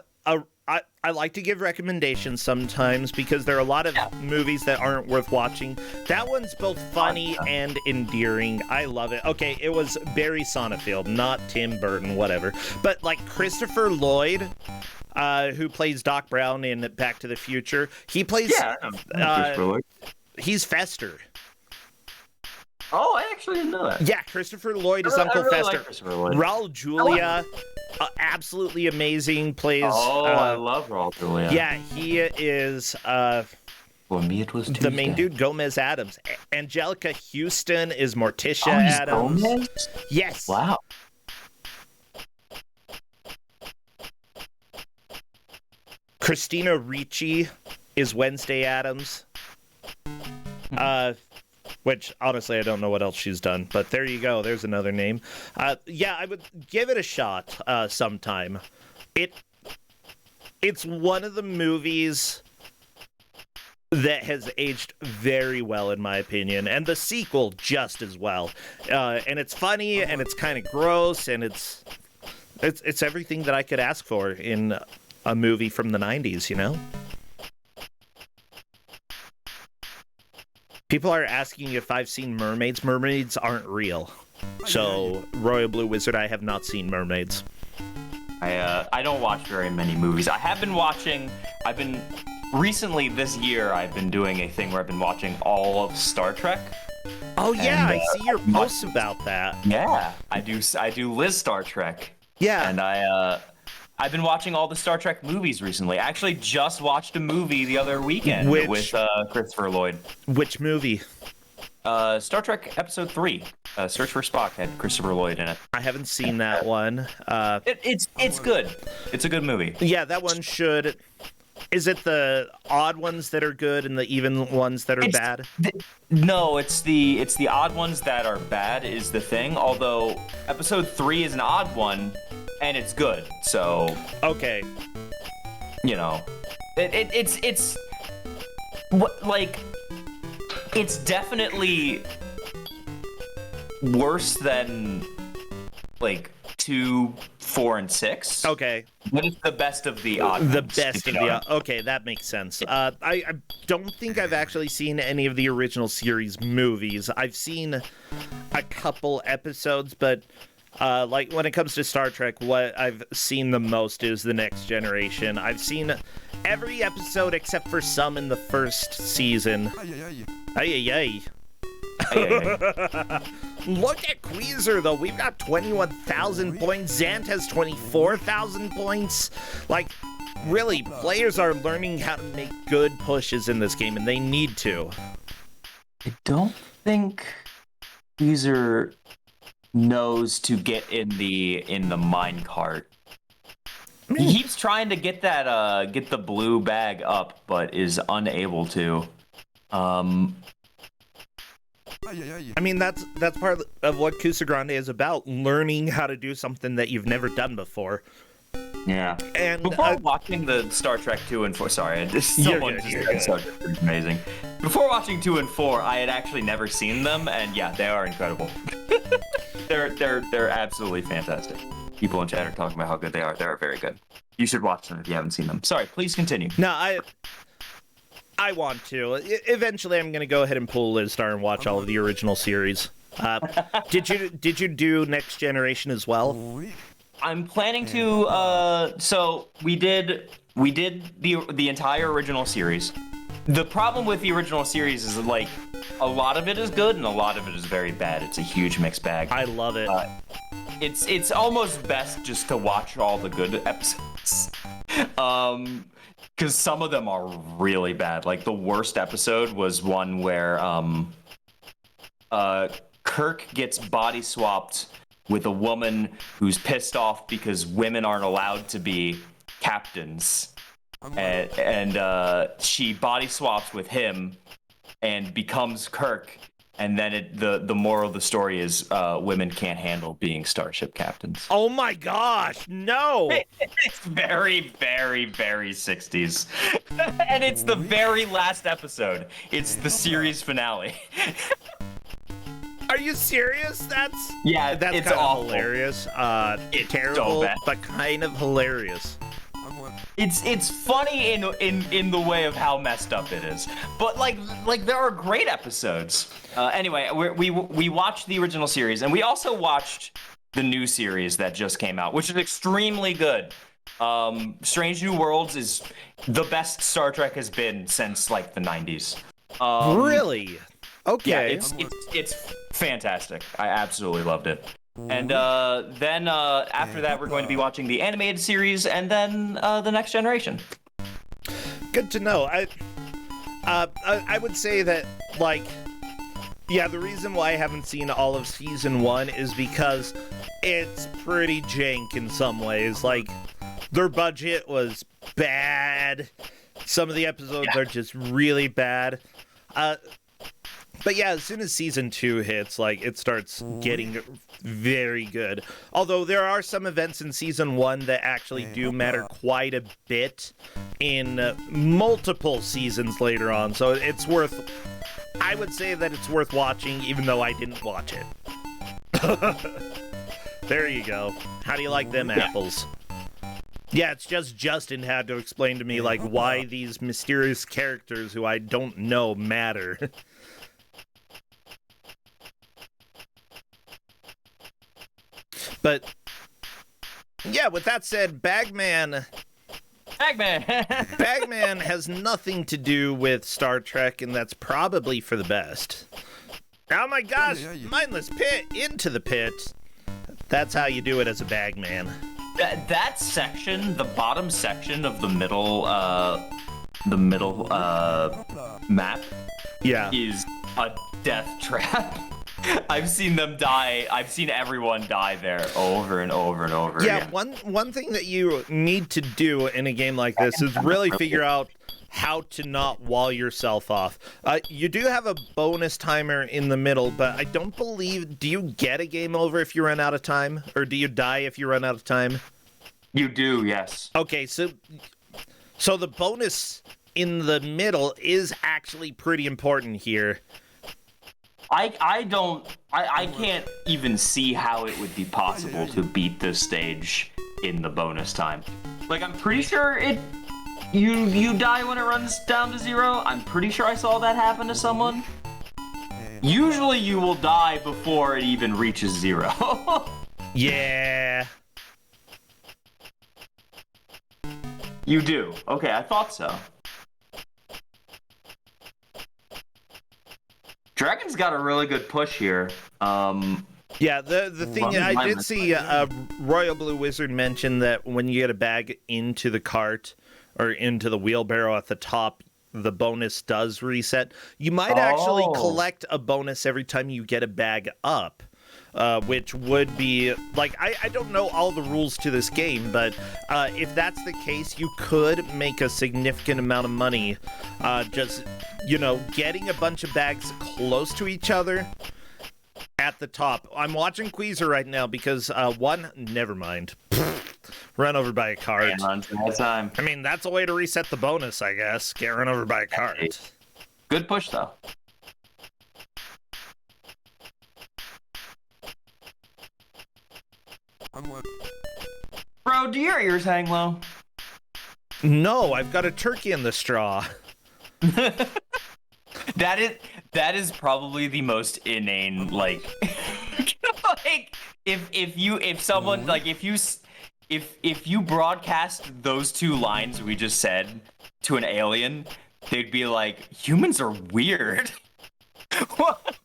I like to give recommendations sometimes because there are a lot of movies that aren't worth watching. That one's both funny and endearing. I love it. Okay, it was Barry Sonnenfeld, not Tim Burton, whatever. But like Christopher Lloyd, who plays Doc Brown in Back to the Future, he plays... he's Fester. Oh, I actually didn't know that. Yeah, Christopher Lloyd is Uncle Fester. Like Raul Julia, absolutely amazing, plays... I love Raul Julia. Yeah, he is For me, it was Tuesday. the main dude, Gomez Adams. Angelica Houston is Morticia Adams. Gomez? Yes. Wow. Christina Ricci is Wednesday Adams. Which, honestly, I don't know what else she's done. But there you go. There's another name. Yeah, I would give it a shot sometime. It's one of the movies that has aged very well, in my opinion. And the sequel just as well. And it's funny, and it's kind of gross, and it's everything that I could ask for in a movie from the 90s, you know? People are asking if I've seen mermaids. Mermaids aren't real. So, Royal Blue Wizard, I have not seen mermaids. I don't watch very many movies. Recently this year, I've been doing a thing where I've been watching all of Star Trek. Oh yeah, I see your posts about that. Yeah, I do Liz Star Trek. Yeah. And I've been watching all the Star Trek movies recently. I actually just watched a movie the other weekend with Christopher Lloyd. Which movie? Star Trek Episode 3, Search for Spock, had Christopher Lloyd in it. I haven't seen that one. It's good. It's a good movie. Yeah, that one should... Is it the odd ones that are good and the even ones that are bad? No, it's the odd ones that are bad is the thing. Although Episode 3 is an odd one, and it's good. So okay, you know, it's definitely worse than like 2, 4, and 6. Okay. What is the best of the odd The ones, best if of you the... know? Okay, that makes sense. I don't think I've actually seen any of the original series movies. I've seen a couple episodes, but like when it comes to Star Trek, what I've seen the most is The Next Generation. I've seen every episode except for some in the first season. Ay. Look at Queezer, though. We've got 21,000 points. Zant has 24,000 points. Like, really, players are learning how to make good pushes in this game, and they need to. I don't think Weezer knows to get in the minecart. He keeps trying to get that get the blue bag up, but is unable to. I mean, that's part of what Kusog7ande is about, learning how to do something that you've never done before. Yeah. And before watching the Star Trek 2 and 4, sorry, someone just said Star Trek 3 is amazing. Before watching 2 and 4, I had actually never seen them, and yeah, they are incredible. they're absolutely fantastic. People in chat are talking about how good they are. They are very good. You should watch them if you haven't seen them. Sorry, please continue. No, I want to. Eventually, I'm going to go ahead and pull Liz Star and watch all of the original series. Did you do Next Generation as well? I'm planning to. So we did the entire original series. The problem with the original series is like a lot of it is good and a lot of it is very bad. It's a huge mixed bag. I love it. It's almost best just to watch all the good episodes. Because some of them are really bad. Like the worst episode was one where Kirk gets body swapped with a woman who's pissed off because women aren't allowed to be captains. And she body swaps with him and becomes Kirk. And then the moral of the story is women can't handle being starship captains. Oh my gosh, no! It's very, very, very 60s. And it's the very last episode. It's the series finale. Are you serious? That's it's kind of awful. hilarious. It's terrible, so bad. but kind of hilarious. It's funny in the way of how messed up it is, but like there are great episodes. Anyway, we watched the original series, and we also watched the new series that just came out, which is extremely good. Strange New Worlds is the best Star Trek has been since like the 90s. Really? Okay. Yeah, it's fantastic. I absolutely loved it. And then after that, we're going to be watching the animated series, and then the Next Generation. Good to know. I would say that, like, yeah, the reason why I haven't seen all of season 1 is because it's pretty jank in some ways. Like, their budget was bad. Some of the episodes are just really bad. But yeah, as soon as season 2 hits, like, it starts getting very good. Although there are some events in season 1 that actually do matter quite a bit in multiple seasons later on. So it's worth... I would say that it's worth watching, even though I didn't watch it. There you go. How do you like them apples? Yeah, it's just Justin had to explain to me, like, why these mysterious characters who I don't know matter. But, yeah, with that said, Bagman has nothing to do with Star Trek, and that's probably for the best. Oh my gosh, mindless pit, into the pit. That's how you do it as a Bagman. That section, the bottom section of the middle map, is a death trap. I've seen them die. I've seen everyone die there over and over and over again. One thing that you need to do in a game like this is really figure out how to not wall yourself off. You do have a bonus timer in the middle, but I don't believe... Do you get a game over if you run out of time? Or do you die if you run out of time? You do, yes. Okay, so the bonus in the middle is actually pretty important here. I can't even see how it would be possible to beat this stage in the bonus time. Like, I'm pretty sure you die when it runs down to 0. I'm pretty sure I saw that happen to someone. Usually you will die before it even reaches 0. Yeah. You do. Okay, I thought so. Dragon's got a really good push here. Yeah, the thing I did see Royal Blue Wizard mention that when you get a bag into the cart or into the wheelbarrow at the top, the bonus does reset. You might actually collect a bonus every time you get a bag up. Which would be, like, I don't know all the rules to this game, but if that's the case, you could make a significant amount of money just, getting a bunch of bags close to each other at the top. I'm watching Queezer right now because, never mind. Run over by a cart. Time. I mean, that's a way to reset the bonus, I guess. Get run over by a cart. Good push, though. Bro, do your ears hang low? No, I've got a turkey in the straw. That is probably the most inane, like, like if you broadcast those two lines we just said to an alien, they'd be like, humans are weird. What?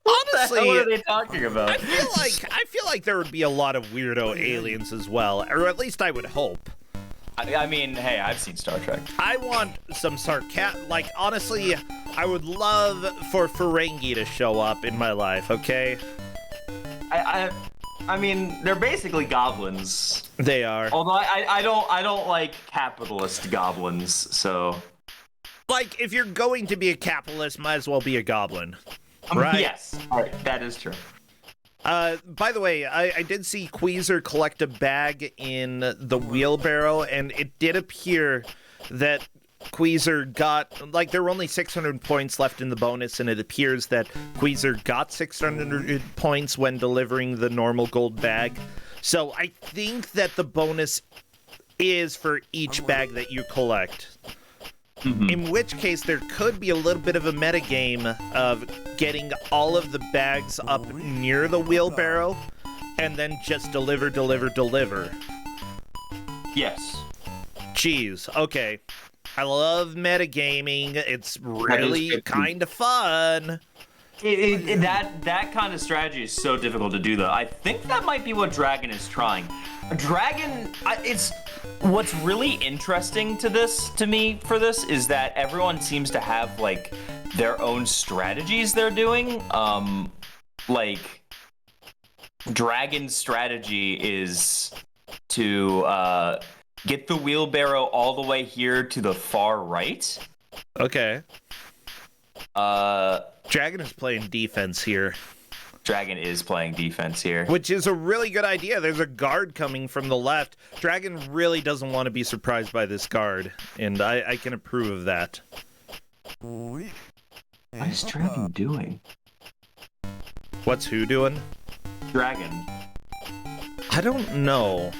Honestly, what are they talking about? I feel like there would be a lot of weirdo aliens as well, or at least I would hope. I mean, hey, I've seen Star Trek. I want some sarcasm. Like, honestly, I would love for Ferengi to show up in my life. Okay. I mean, they're basically goblins. They are. Although I don't like capitalist goblins. So, like, if you're going to be a capitalist, might as well be a goblin. Right? Yes. All right, that is true. By the way, I did see Queezer collect a bag in the wheelbarrow, and it did appear that Queezer got, like, there were only 600 points left in the bonus, and it appears that Queezer got 600 points when delivering the normal gold bag. So I think that the bonus is for each bag that you collect. Mm-hmm. In which case, there could be a little bit of a metagame of getting all of the bags up near the wheelbarrow and then just deliver. Yes. Jeez, okay. I love metagaming. It's really kind of fun. That kind of strategy is so difficult to do, though. I think that might be what Dragon is trying. What's really interesting to me for this is that everyone seems to have, like, their own strategies they're doing. Like, Dragon's strategy is to get the wheelbarrow all the way here to the far right. Okay. Dragon is playing defense here. Dragon is playing defense here. Which is a really good idea. There's a guard coming from the left. Dragon really doesn't want to be surprised by this guard, and I can approve of that. What is Dragon doing? What's who doing? Dragon. I don't know.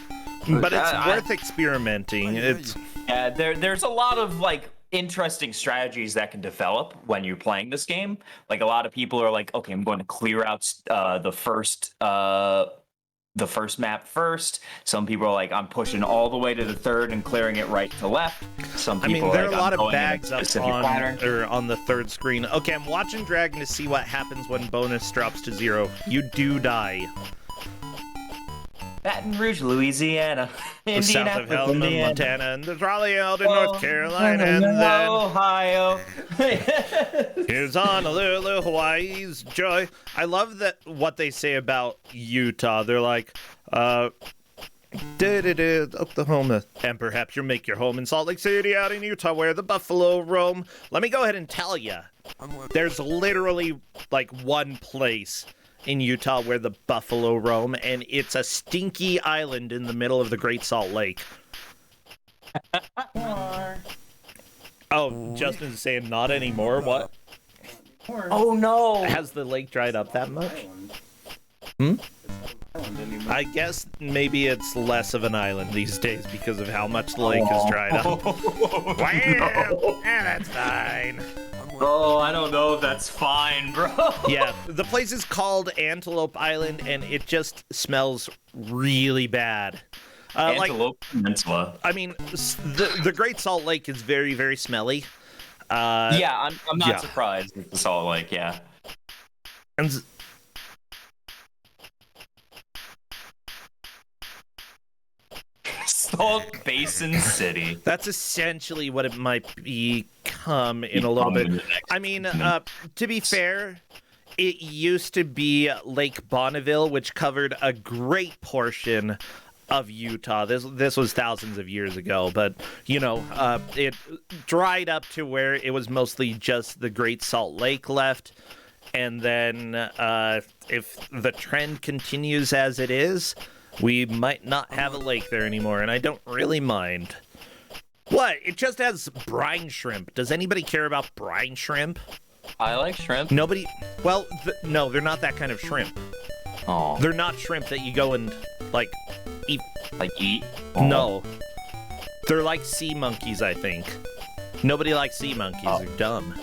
But it's worth experimenting. Yeah, there's a lot of, like, interesting strategies that can develop when you're playing this game. Like, a lot of people are like, okay, I'm going to clear out the first map first. Some people are like, I'm pushing all the way to the third and clearing it right to left. Some people there are like, a lot I'm of going bags in a up specific pattern. on the third screen. Okay, I'm watching Dragon to see what happens when bonus drops to 0. You do die. Baton Rouge, Louisiana, South of Helena, Montana, and there's Raleigh, Elder, North Carolina, and then Ohio. Here's Honolulu, Hawaii's joy. I love that what they say about Utah. They're like, Oklahoma, and perhaps you'll make your home in Salt Lake City out in Utah where the buffalo roam. Let me go ahead and tell you, there's literally like one place in Utah where the buffalo roam, and it's a stinky island in the middle of the Great Salt Lake. Oh, Justin's saying not anymore? What? Oh no! Has the lake dried up that much? I guess maybe it's less of an island these days because of how much the lake has dried up. Wow, that's fine. Oh, I don't know if that's fine, bro. Yeah, the place is called Antelope Island, and it just smells really bad. Antelope Peninsula. I mean, the Great Salt Lake is very, very smelly. Yeah, I'm not surprised with the Salt Lake. Yeah. And Salt Basin City. that's essentially what it might become in a little bit. I mean, to be fair, it used to be Lake Bonneville, which covered a great portion of Utah. This was thousands of years ago, but it dried up to where it was mostly just the Great Salt Lake left. And then if the trend continues as it is, we might not have a lake there anymore, and I don't really mind. What? It just has brine shrimp. Does anybody care about brine shrimp? I like shrimp. Nobody? Well, no, they're not that kind of shrimp. Oh. They're not shrimp that you go and, eat. Eat? Oh. No. They're like sea monkeys, I think. Nobody likes sea monkeys. Oh. They're dumb.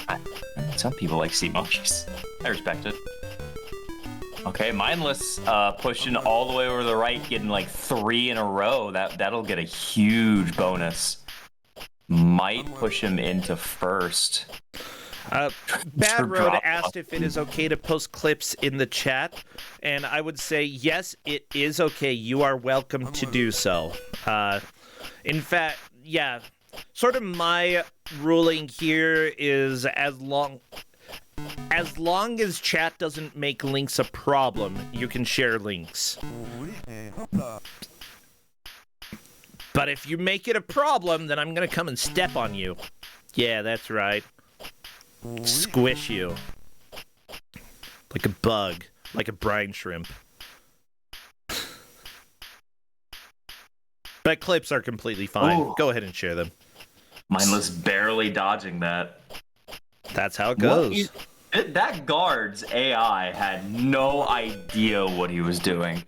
Some people like sea monkeys. I respect it. Okay, mindless pushing all the way over the right, getting 3 in a row. That'll get a huge bonus. Might push him into first. Bad Road asked if it is okay to post clips in the chat, and I would say yes, it is okay. You are welcome to do so. In fact, yeah, sort of my ruling here is as long as chat doesn't make links a problem, you can share links. But if you make it a problem, then I'm gonna come and step on you. Yeah, that's right. Squish you. Like a bug. Like a brine shrimp. But clips are completely fine. Ooh. Go ahead and share them. Mindless barely dodging that. That's how it goes. That guard's AI had no idea what he was doing.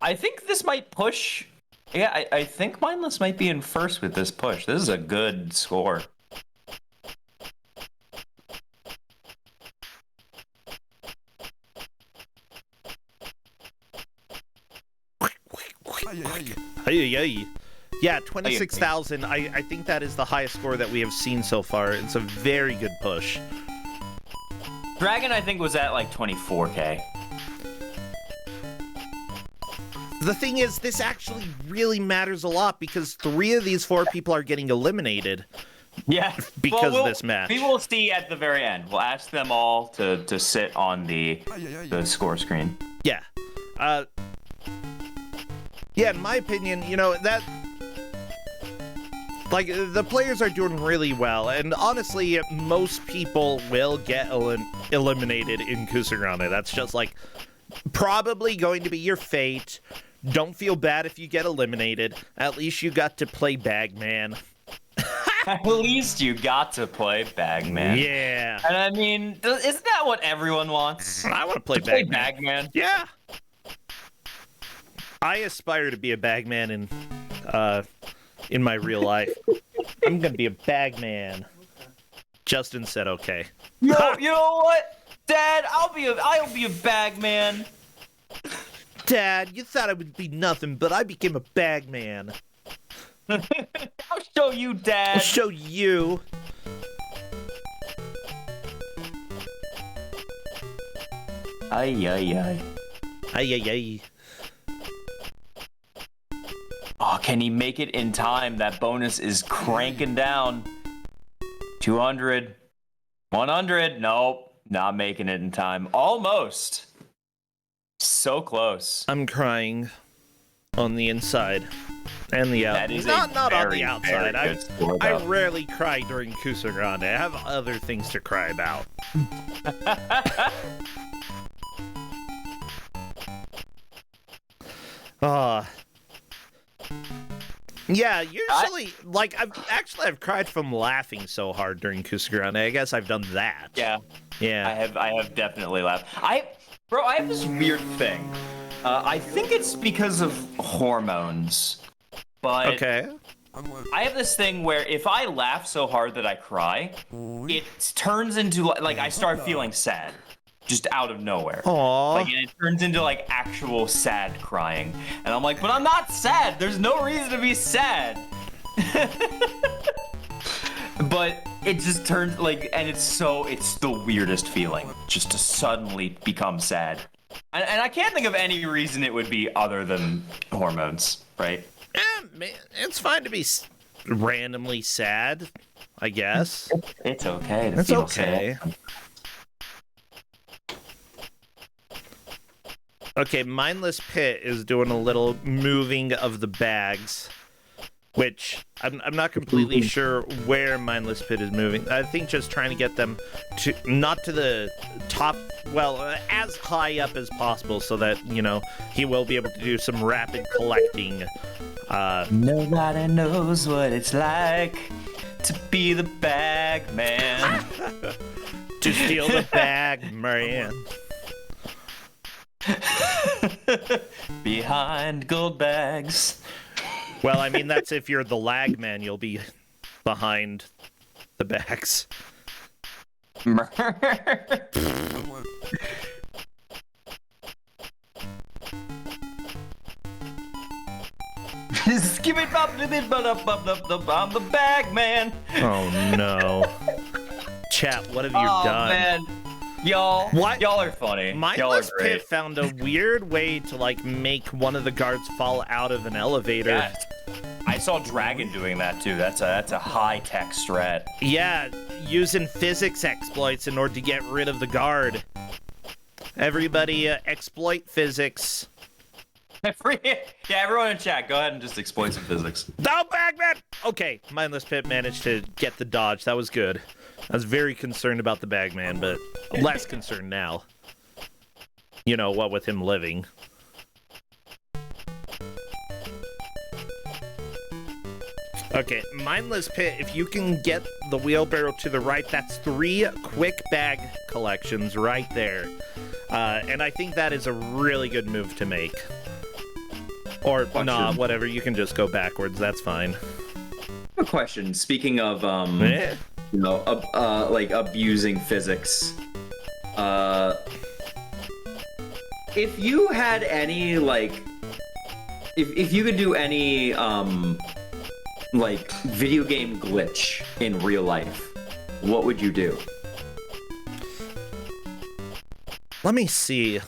I think this might push. Yeah, I think Mindless might be in first with this push. This is a good score. Yeah, 26,000. I think that is the highest score that we have seen so far. It's a very good push. Dragon, I think, was at 24K. The thing is, this actually really matters a lot because 3 of these 4 people are getting eliminated. Yeah, because of this match. We will see at the very end. We'll ask them all to sit on the score screen. Yeah. Yeah, in my opinion, that... the players are doing really well, and honestly, most people will get eliminated in Kusog7ande. That's just, probably going to be your fate. Don't feel bad if you get eliminated. At least you got to play Bagman. At least you got to play Bagman. Yeah. And I mean, isn't that what everyone wants? I want to play Bagman. Yeah. I aspire to be a Bagman in my real life. I'm gonna be a Bagman. Justin said okay. You know what, Dad? I'll be a Bagman. Dad, you thought I would be nothing, but I became a Bagman. I'll show you, Dad. I'll show you. Ay, ay, ay. Ay, ay, ay. Oh, can he make it in time? That bonus is cranking down. 200. 100. Nope. Not making it in time. Almost. So close. I'm crying on the inside and the outside. Not on the outside. I rarely cry during Kusog7ande. I have other things to cry about. Yeah, usually, I've cried from laughing so hard during Kusog7ande. I guess I've done that. Yeah. Yeah. I have definitely laughed. I have this weird thing. I think it's because of hormones, but Okay. I have this thing where if I laugh so hard that I cry, it turns into like I start feeling sad, just out of nowhere. Aww. Like it turns into like actual sad crying, and I'm like, but I'm not sad. There's no reason to be sad. But it just turns and it's the weirdest feeling, just to suddenly become sad. And I can't think of any reason it would be other than hormones, right? Man, it's fine to be randomly sad, I guess. It's okay to It's feel okay. sad. Okay, Mindless Pit is doing a little moving of the bags, which I'm not completely sure where Mindless Pit is moving. I think just trying to get them to not to the top, as high up as possible, so that he will be able to do some rapid collecting. Nobody knows what it's like to be the Bagman. To steal the Bagman. Behind gold bags. Well, I mean, that's if you're the lag man, you'll be behind the bags. Skip it, I'm the Bagman. Oh no. Chat, what have you done? Man. Y'all are funny. Mindless Y'all are great. Pit found a weird way to make one of the guards fall out of an elevator. Yes. I saw Dragon doing that too. That's a high-tech strat. Yeah, using physics exploits in order to get rid of the guard. Everybody exploit physics. Everyone in chat, go ahead and just exploit some physics. No, Bagman! Okay, Mindless Pit managed to get the dodge. That was good. I was very concerned about the Bagman, but less concerned now. What with him living. Okay, Mindless Pit, if you can get the wheelbarrow to the right, that's 3 quick bag collections right there. And I think that is a really good move to make. Or, nah, whatever, you can just go backwards, that's fine. A question, speaking of, abusing physics. If you had any, if you could do any, video game glitch in real life, what would you do? Let me see.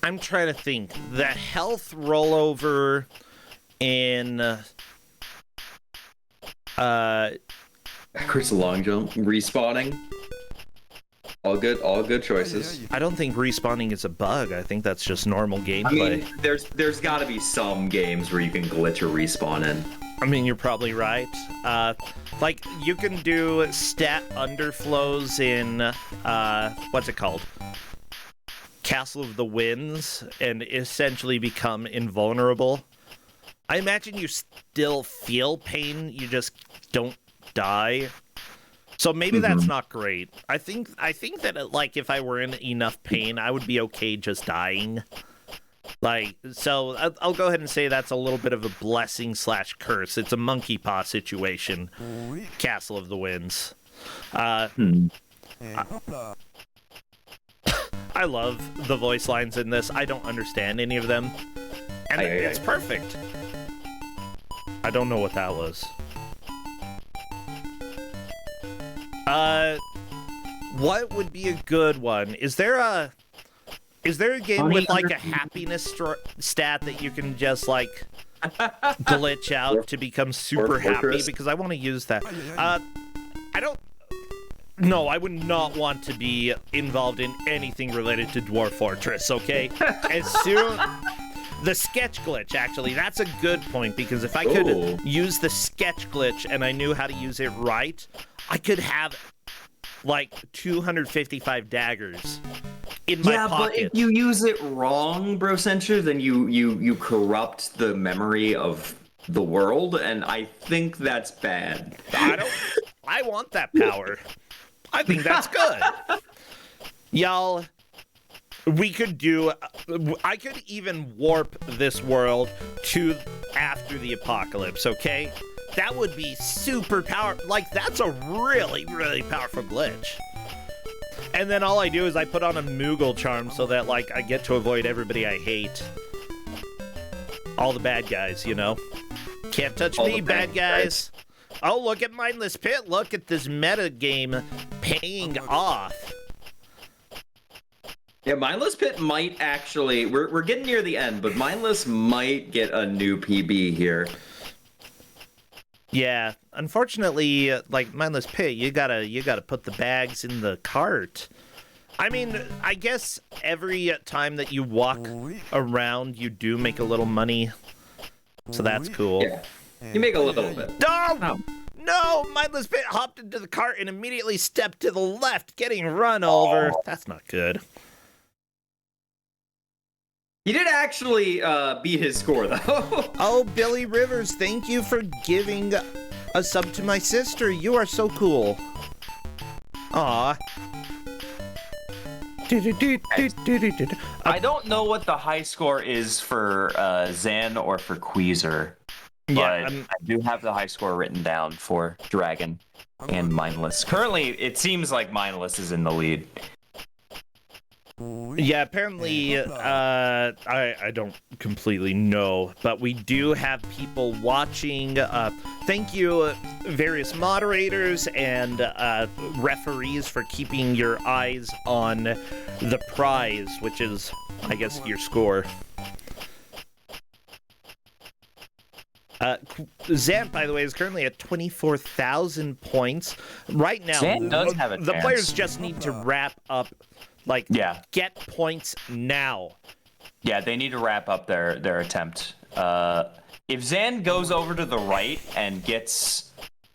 I'm trying to think. The health rollover in Chris long jump, respawning. All good choices. I don't think respawning is a bug. I think that's just normal gameplay. I mean, there's got to be some games where you can glitch or respawn in. I mean, you're probably right. You can do stat underflows in what's it called? Castle of the Winds, and essentially become invulnerable. I imagine you still feel pain, you just don't die. So maybe that's not great. I think that if I were in enough pain, I would be okay just dying. So I'll go ahead and say that's a little bit of a blessing / curse. It's a monkey paw situation. Castle of the Winds. I love the voice lines in this. I don't understand any of them. And it's perfect. I don't know what that was. What would be a good one? Is there a game with a happiness stat that you can just glitch out to become super happy? Because I want to use that. No, I would not want to be involved in anything related to Dwarf Fortress, okay? The sketch glitch, actually, that's a good point, because if I could use the sketch glitch and I knew how to use it right, I could have 255 daggers in my yeah, pocket. but if you use it wrong, Bro Censure, then you corrupt the memory of the world, and I think that's bad. I want that power. I think that's good. Y'all, I could even warp this world to after the apocalypse, okay? That would be super powerful. Like, that's a really, really powerful glitch. And then all I do is I put on a Moogle charm so that, like, I get to avoid everybody I hate. All the bad guys, you know? Can't touch me, bad guys. Oh, look at Mindless Pit. Look at this meta game paying off. Yeah, Mindless Pit might actually... We're getting near the end, but Mindless might get a new PB here. Yeah, unfortunately, like Mindless Pit, you gotta put the bags in the cart. I mean, I guess every time that you walk around, you do make a little money, so that's cool. Yeah, you make a little bit. No, Mindless Pit hopped into the cart and immediately stepped to the left, getting run over. That's not good. He did actually beat his score, though. Oh, Billy Rivers, thank you for giving a sub to my sister. You are so cool. Aw. I don't know what the high score is for Zan or for Queezer, but Yeah, I do have the high score written down for Dragon and Mindless. Currently, it seems like Mindless is in the lead. Yeah, apparently, I don't completely know, but we do have people watching. Thank you, various moderators and referees, for keeping your eyes on the prize, which is, I guess, your score. Zant, by the way, is currently at 24,000 points. Right now, Zant does have a the chance. players just need to wrap up. Like, get points now. Yeah, they need to wrap up their attempt. If Zan goes over to the right and gets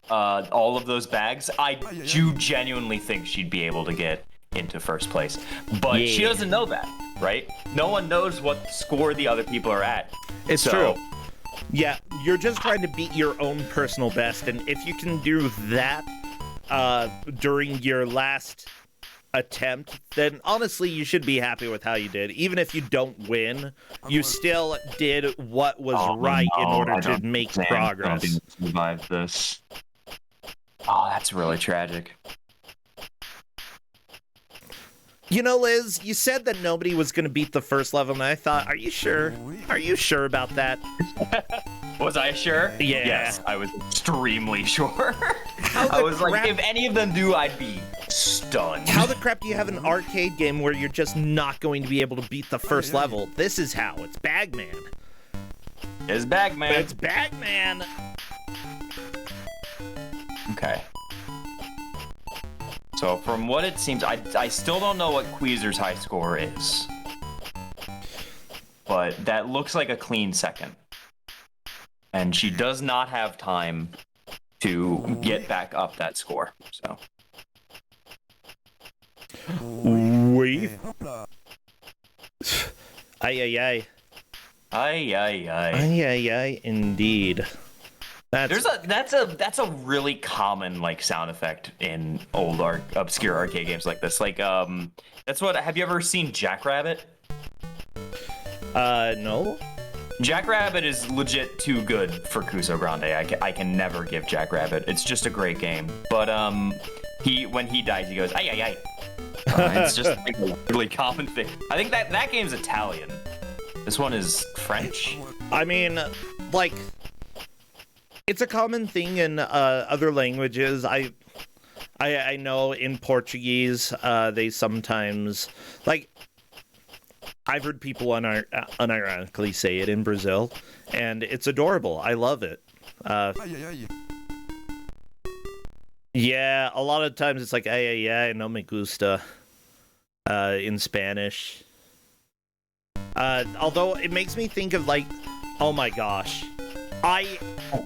all of those bags, I do genuinely think she'd be able to get into first place. But she doesn't know that, right? No one knows what score the other people are at. It's true. Yeah, you're just trying to beat your own personal best, and if you can do that during your last attempt, then honestly you should be happy with how you did. Even if you don't win, you still did what was right in order to make progress. I don't survive this. Oh, that's really tragic. You know, Liz, you said that nobody was going to beat the first level, and I thought, are you sure? Are you sure about that? Was I sure? Yeah. Yes, I was extremely sure. I was like, if any of them do, I'd be stunned. How the crap do you have an arcade game where you're just not going to be able to beat the first level? This is how. It's Bagman. It's Bagman. It's Bagman. Okay. So from what it seems, I still don't know what Queezer's high score is. But that looks like a clean second. And she does not have time to get back up that score. So. Oui. Ay, ay, ay. Ay, ay, ay. Ay, ay, ay, indeed. That's a really common like sound effect in old obscure arcade games like this. Like that's what. Have you ever seen Jackrabbit? No. Jackrabbit is legit too good for Kusog7ande. I can never give Jackrabbit. It's just a great game. But when he dies, he goes ay ay ay. It's just like a really common thing. I think that game's Italian. This one is French. I mean, like, it's a common thing in other languages. I know in Portuguese, they sometimes, like, I've heard people unironically say it in Brazil, and it's adorable. I love it. Yeah, a lot of times it's like, ay, ay, ay, no me gusta, in Spanish. Although it makes me think of, like, oh my gosh. I'm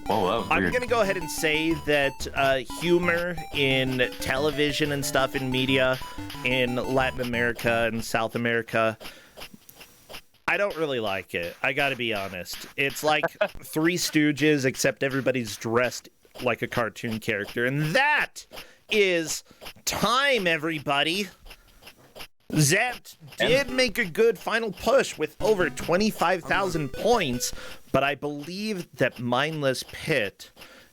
going to go ahead and say that humor in television and stuff in media in Latin America and South America, I don't really like it. I got to be honest. It's like Three Stooges, except everybody's dressed like a cartoon character. And that is time, everybody. Zant did make a good final push with over 25,000 points, but I believe that Mindless Pit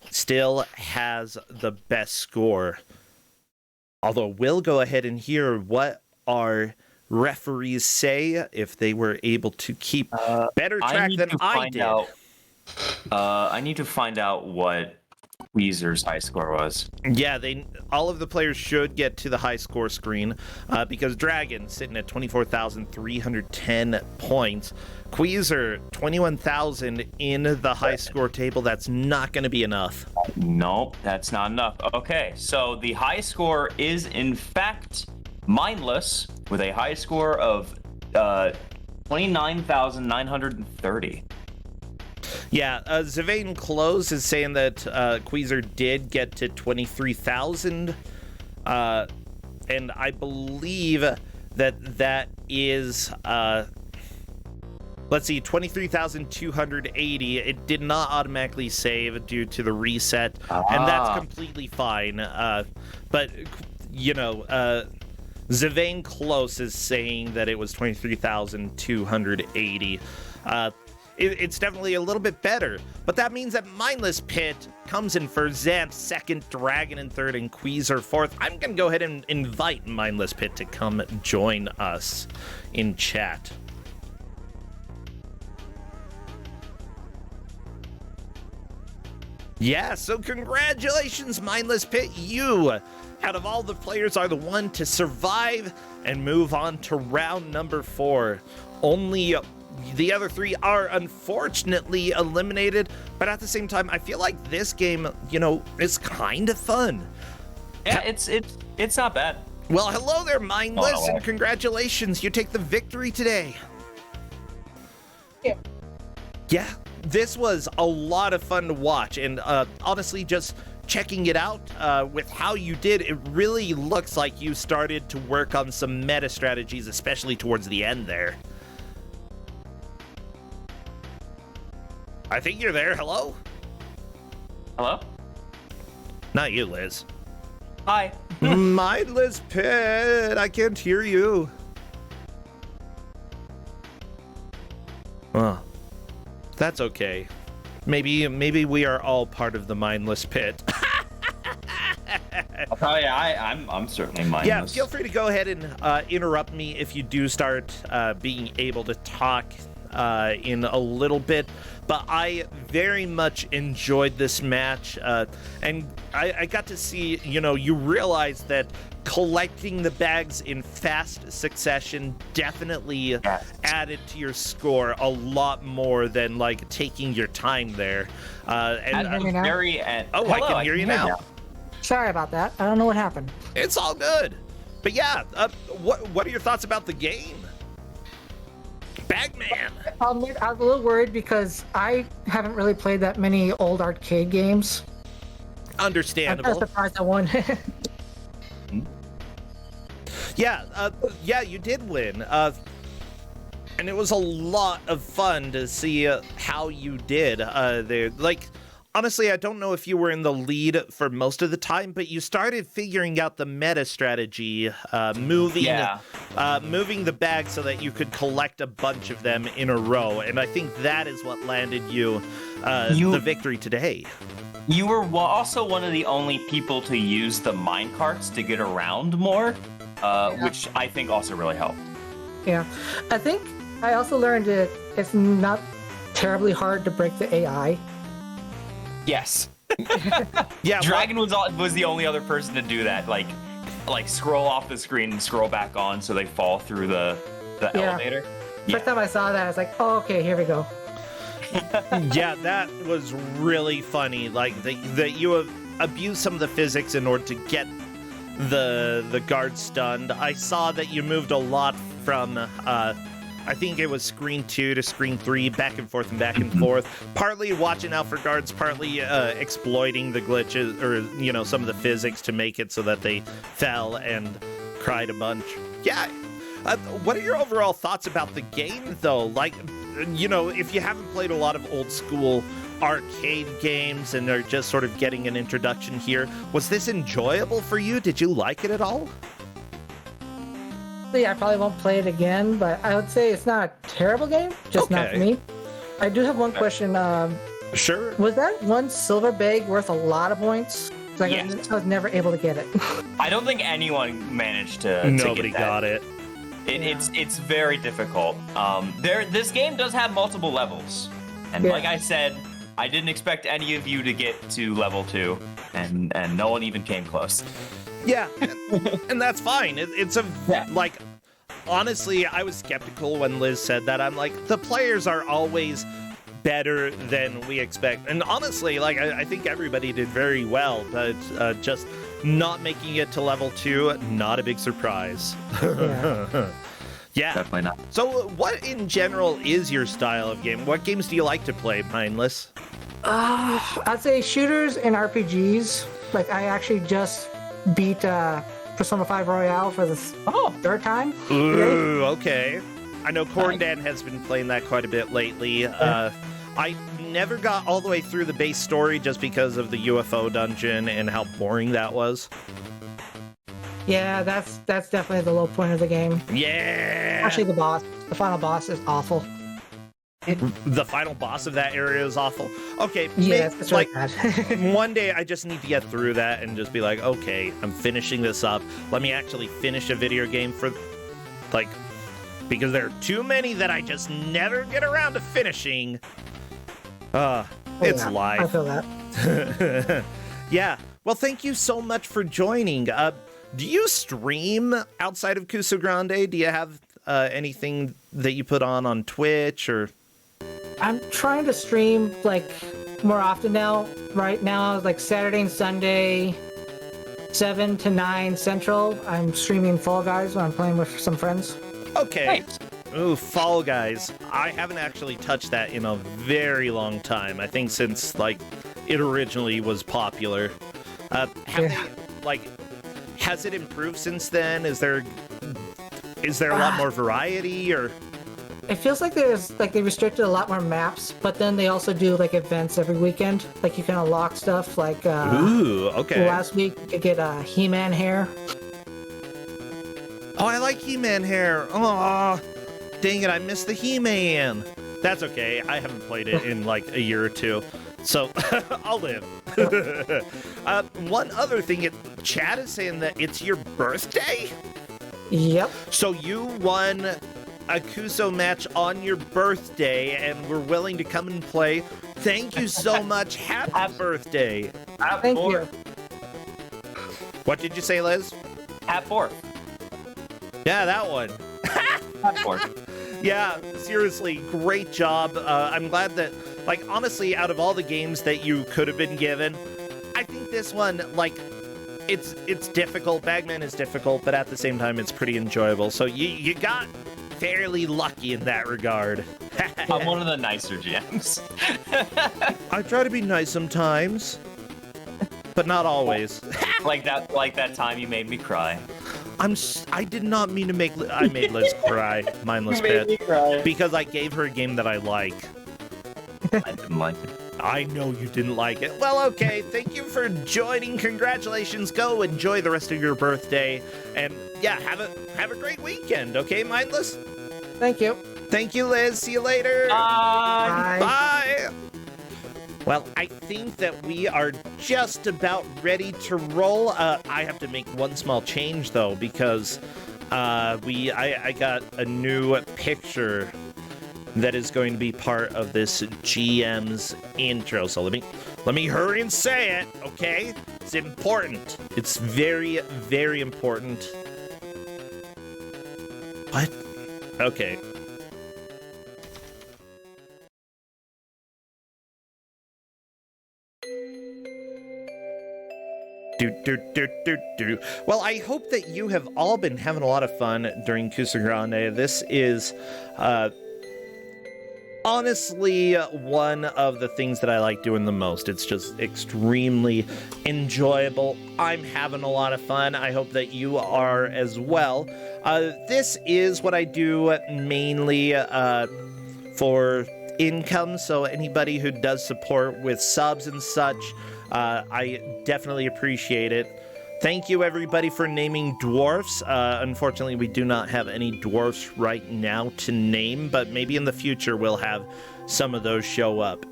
still has the best score. Although we'll go ahead and hear what our referees say if they were able to keep better track than I did. I need to find out what Weezer's high score was. Yeah, all of the players should get to the high score screen because Dragon sitting at 24,310 points. Queezer 21,000 in the high score table. That's not going to be enough. Nope, that's not enough. Okay, so the high score is in fact Mindless with a high score of 29,930. Yeah, Zavane Close is saying that Queezer did get to 23,000, and I believe that is, let's see, 23,280. It did not automatically save due to the reset, and that's completely fine. But, you know, Zavane Close is saying that it was 23,280. It's definitely a little bit better, but that means that Mindless Pit comes in for Zant second, Dragon in third, and Queezer fourth. I'm going to go ahead and invite Mindless Pit to come join us in chat. Yeah, so congratulations, Mindless Pit. You, out of all the players, are the one to survive and move on to round number 4. Only the other 3 are unfortunately eliminated, but at the same time, I feel like this game, you know, is kind of fun. Yeah, it's not bad. Well, hello there, Mindless, and congratulations. You take the victory today. Yeah, this was a lot of fun to watch, and honestly, just checking it out with how you did, it really looks like you started to work on some meta strategies, especially towards the end there. I think you're there. Hello? Hello? Not you, Liz. Hi. Mindless Pit, I can't hear you. Oh, that's okay. Maybe we are all part of the Mindless Pit. Oh yeah, I'm certainly mindless. Yeah, feel free to go ahead and interrupt me if you do start being able to talk in a little bit. But I very much enjoyed this match, and I got to see, you know, you realize that collecting the bags in fast succession definitely added to your score a lot more than like taking your time there. And at the very end. Oh, hello, I can hear you now. Sorry about that. I don't know what happened. It's all good. But yeah, what are your thoughts about the game? Bagman. I was a little worried because I haven't really played that many old arcade games. Understandable. I'm kind of surprised I won. Yeah, you did win. And it was a lot of fun to see how you did there. Like, honestly, I don't know if you were in the lead for most of the time, but you started figuring out the meta strategy, moving the bag so that you could collect a bunch of them in a row. And I think that is what landed you the victory today. You were also one of the only people to use the minecarts to get around more, which I think also really helped. Yeah, I think I also learned that it's not terribly hard to break the AI. Yes. Yeah, Dragon was the only other person to do that. Like scroll off the screen and scroll back on so they fall through the elevator. First time I saw that, I was like, oh, okay, here we go. Yeah, that was really funny. Like that you have abused some of the physics in order to get the guard stunned. I saw that you moved a lot from I think it was screen 2 to screen 3, back and forth and back and forth. Partly watching out for guards, partly exploiting the glitches or some of the physics to make it so that they fell and cried a bunch. Yeah. What are your overall thoughts about the game, though? Like, if you haven't played a lot of old school arcade games and are just sort of getting an introduction here, was this enjoyable for you? Did you like it at all? Yeah, I probably won't play it again, but I would say it's not a terrible game, just not for me. I do have one question. Sure. Was that one silver bag worth a lot of points? Like, Yes. I was never able to get it. I don't think anyone managed to Nobody get that. got it. It's very difficult. This game does have multiple levels, and like I said, I didn't expect any of you to get to level 2, and no one even came close. Yeah, and that's fine. Honestly, I was skeptical when Liz said that. I'm like, the players are always better than we expect. And honestly, I think everybody did very well, but just not making it to level 2, not a big surprise. Yeah. Definitely not. So what in general is your style of game? What games do you like to play, Mindless? I'd say shooters and RPGs. Like, I actually just beat Persona 5 Royale for the third time. Ooh, okay. I know Corndan has been playing that quite a bit lately. I never got all the way through the base story just because of the UFO dungeon and how boring that was. Yeah, that's definitely the low point of the game. Yeah! Actually, the final boss is awful. The final boss of that area is awful. Okay, yeah, it's really bad. One day I just need to get through that and just be like, okay, I'm finishing this up. Let me actually finish a video game because there are too many that I just never get around to finishing. It's life. I feel that. Yeah. Well, thank you so much for joining. Do you stream outside of Kusog7ande? Do you have anything that you put on Twitch or? I'm trying to stream more often now. Right now, Saturday and Sunday, 7 to 9 Central. I'm streaming Fall Guys when I'm playing with some friends. Okay. Nice. Ooh, Fall Guys. I haven't actually touched that in a very long time. I think since it originally was popular. Has it improved since then? Is there a lot more variety or? It feels like they restricted a lot more maps, but then they also do events every weekend. You can unlock stuff Ooh, okay. Last week you could get He-Man hair. Oh, I like He-Man hair. Oh, dang it, I missed the He-Man. That's okay. I haven't played it in a year or two, so I'll live. One other thing, Chad is saying that it's your birthday? Yep. So you won a Kuso match on your birthday and we're willing to come and play. Thank you so much. Happy birthday. Thank you. What did you say, Liz? At 4. Yeah, that one. At 4. Yeah, seriously, great job. I'm glad that, honestly, out of all the games that you could have been given, I think this one, it's difficult. Bagman is difficult, but at the same time, it's pretty enjoyable. So you got fairly lucky in that regard. I'm one of the nicer GMs. I try to be nice sometimes, but not always. like that time you made me cry. I did not mean to make. I made Liz cry. Mindless Pit. Because I gave her a game that I like. I didn't like it. I know you didn't like it. Well, okay. Thank you for joining. Congratulations. Go enjoy the rest of your birthday, and yeah, have a great weekend. Okay, Mindless. Thank you. Thank you, Liz. See you later. Bye. Bye. Well, I think that we are just about ready to roll. I have to make one small change though, because I got a new picture that is going to be part of this GM's intro. So let me hurry and say it, okay? It's important. It's very, very important. What? Okay. Well, I hope that you have all been having a lot of fun during Kusog7ande. This is honestly one of the things that I like doing the most. It's just extremely enjoyable. I'm having a lot of fun. I hope that you are as well. This is what I do mainly for income, so anybody who does support with subs and such, I definitely appreciate it. Thank you, everybody, for naming dwarfs. Unfortunately, we do not have any dwarfs right now to name, but maybe in the future we'll have some of those show up.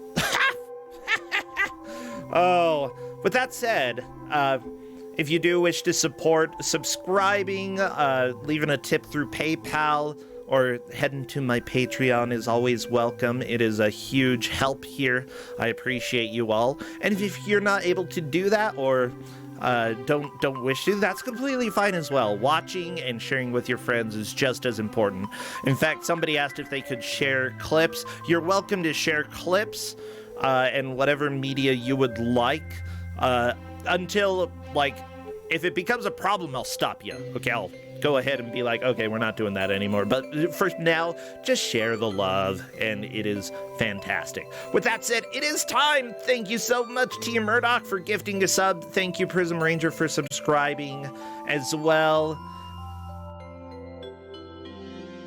Oh, with that said, if you do wish to support, subscribing, leaving a tip through PayPal, or heading to my Patreon is always welcome. It is a huge help here. I appreciate you all. And if you're not able to do that, or don't wish to, that's completely fine as well. Watching and sharing with your friends is just as important. In fact, somebody asked if they could share clips. You're welcome to share clips and whatever media you would like until, like, if it becomes a problem, I'll stop you. Okay, I'll go ahead and be like, okay, we're not doing that anymore. But for now, just share the love, and it is fantastic. With that said, it is time. Thank you so much, Team Murdoch, for gifting a sub. Thank you, Prism Ranger, for subscribing as well.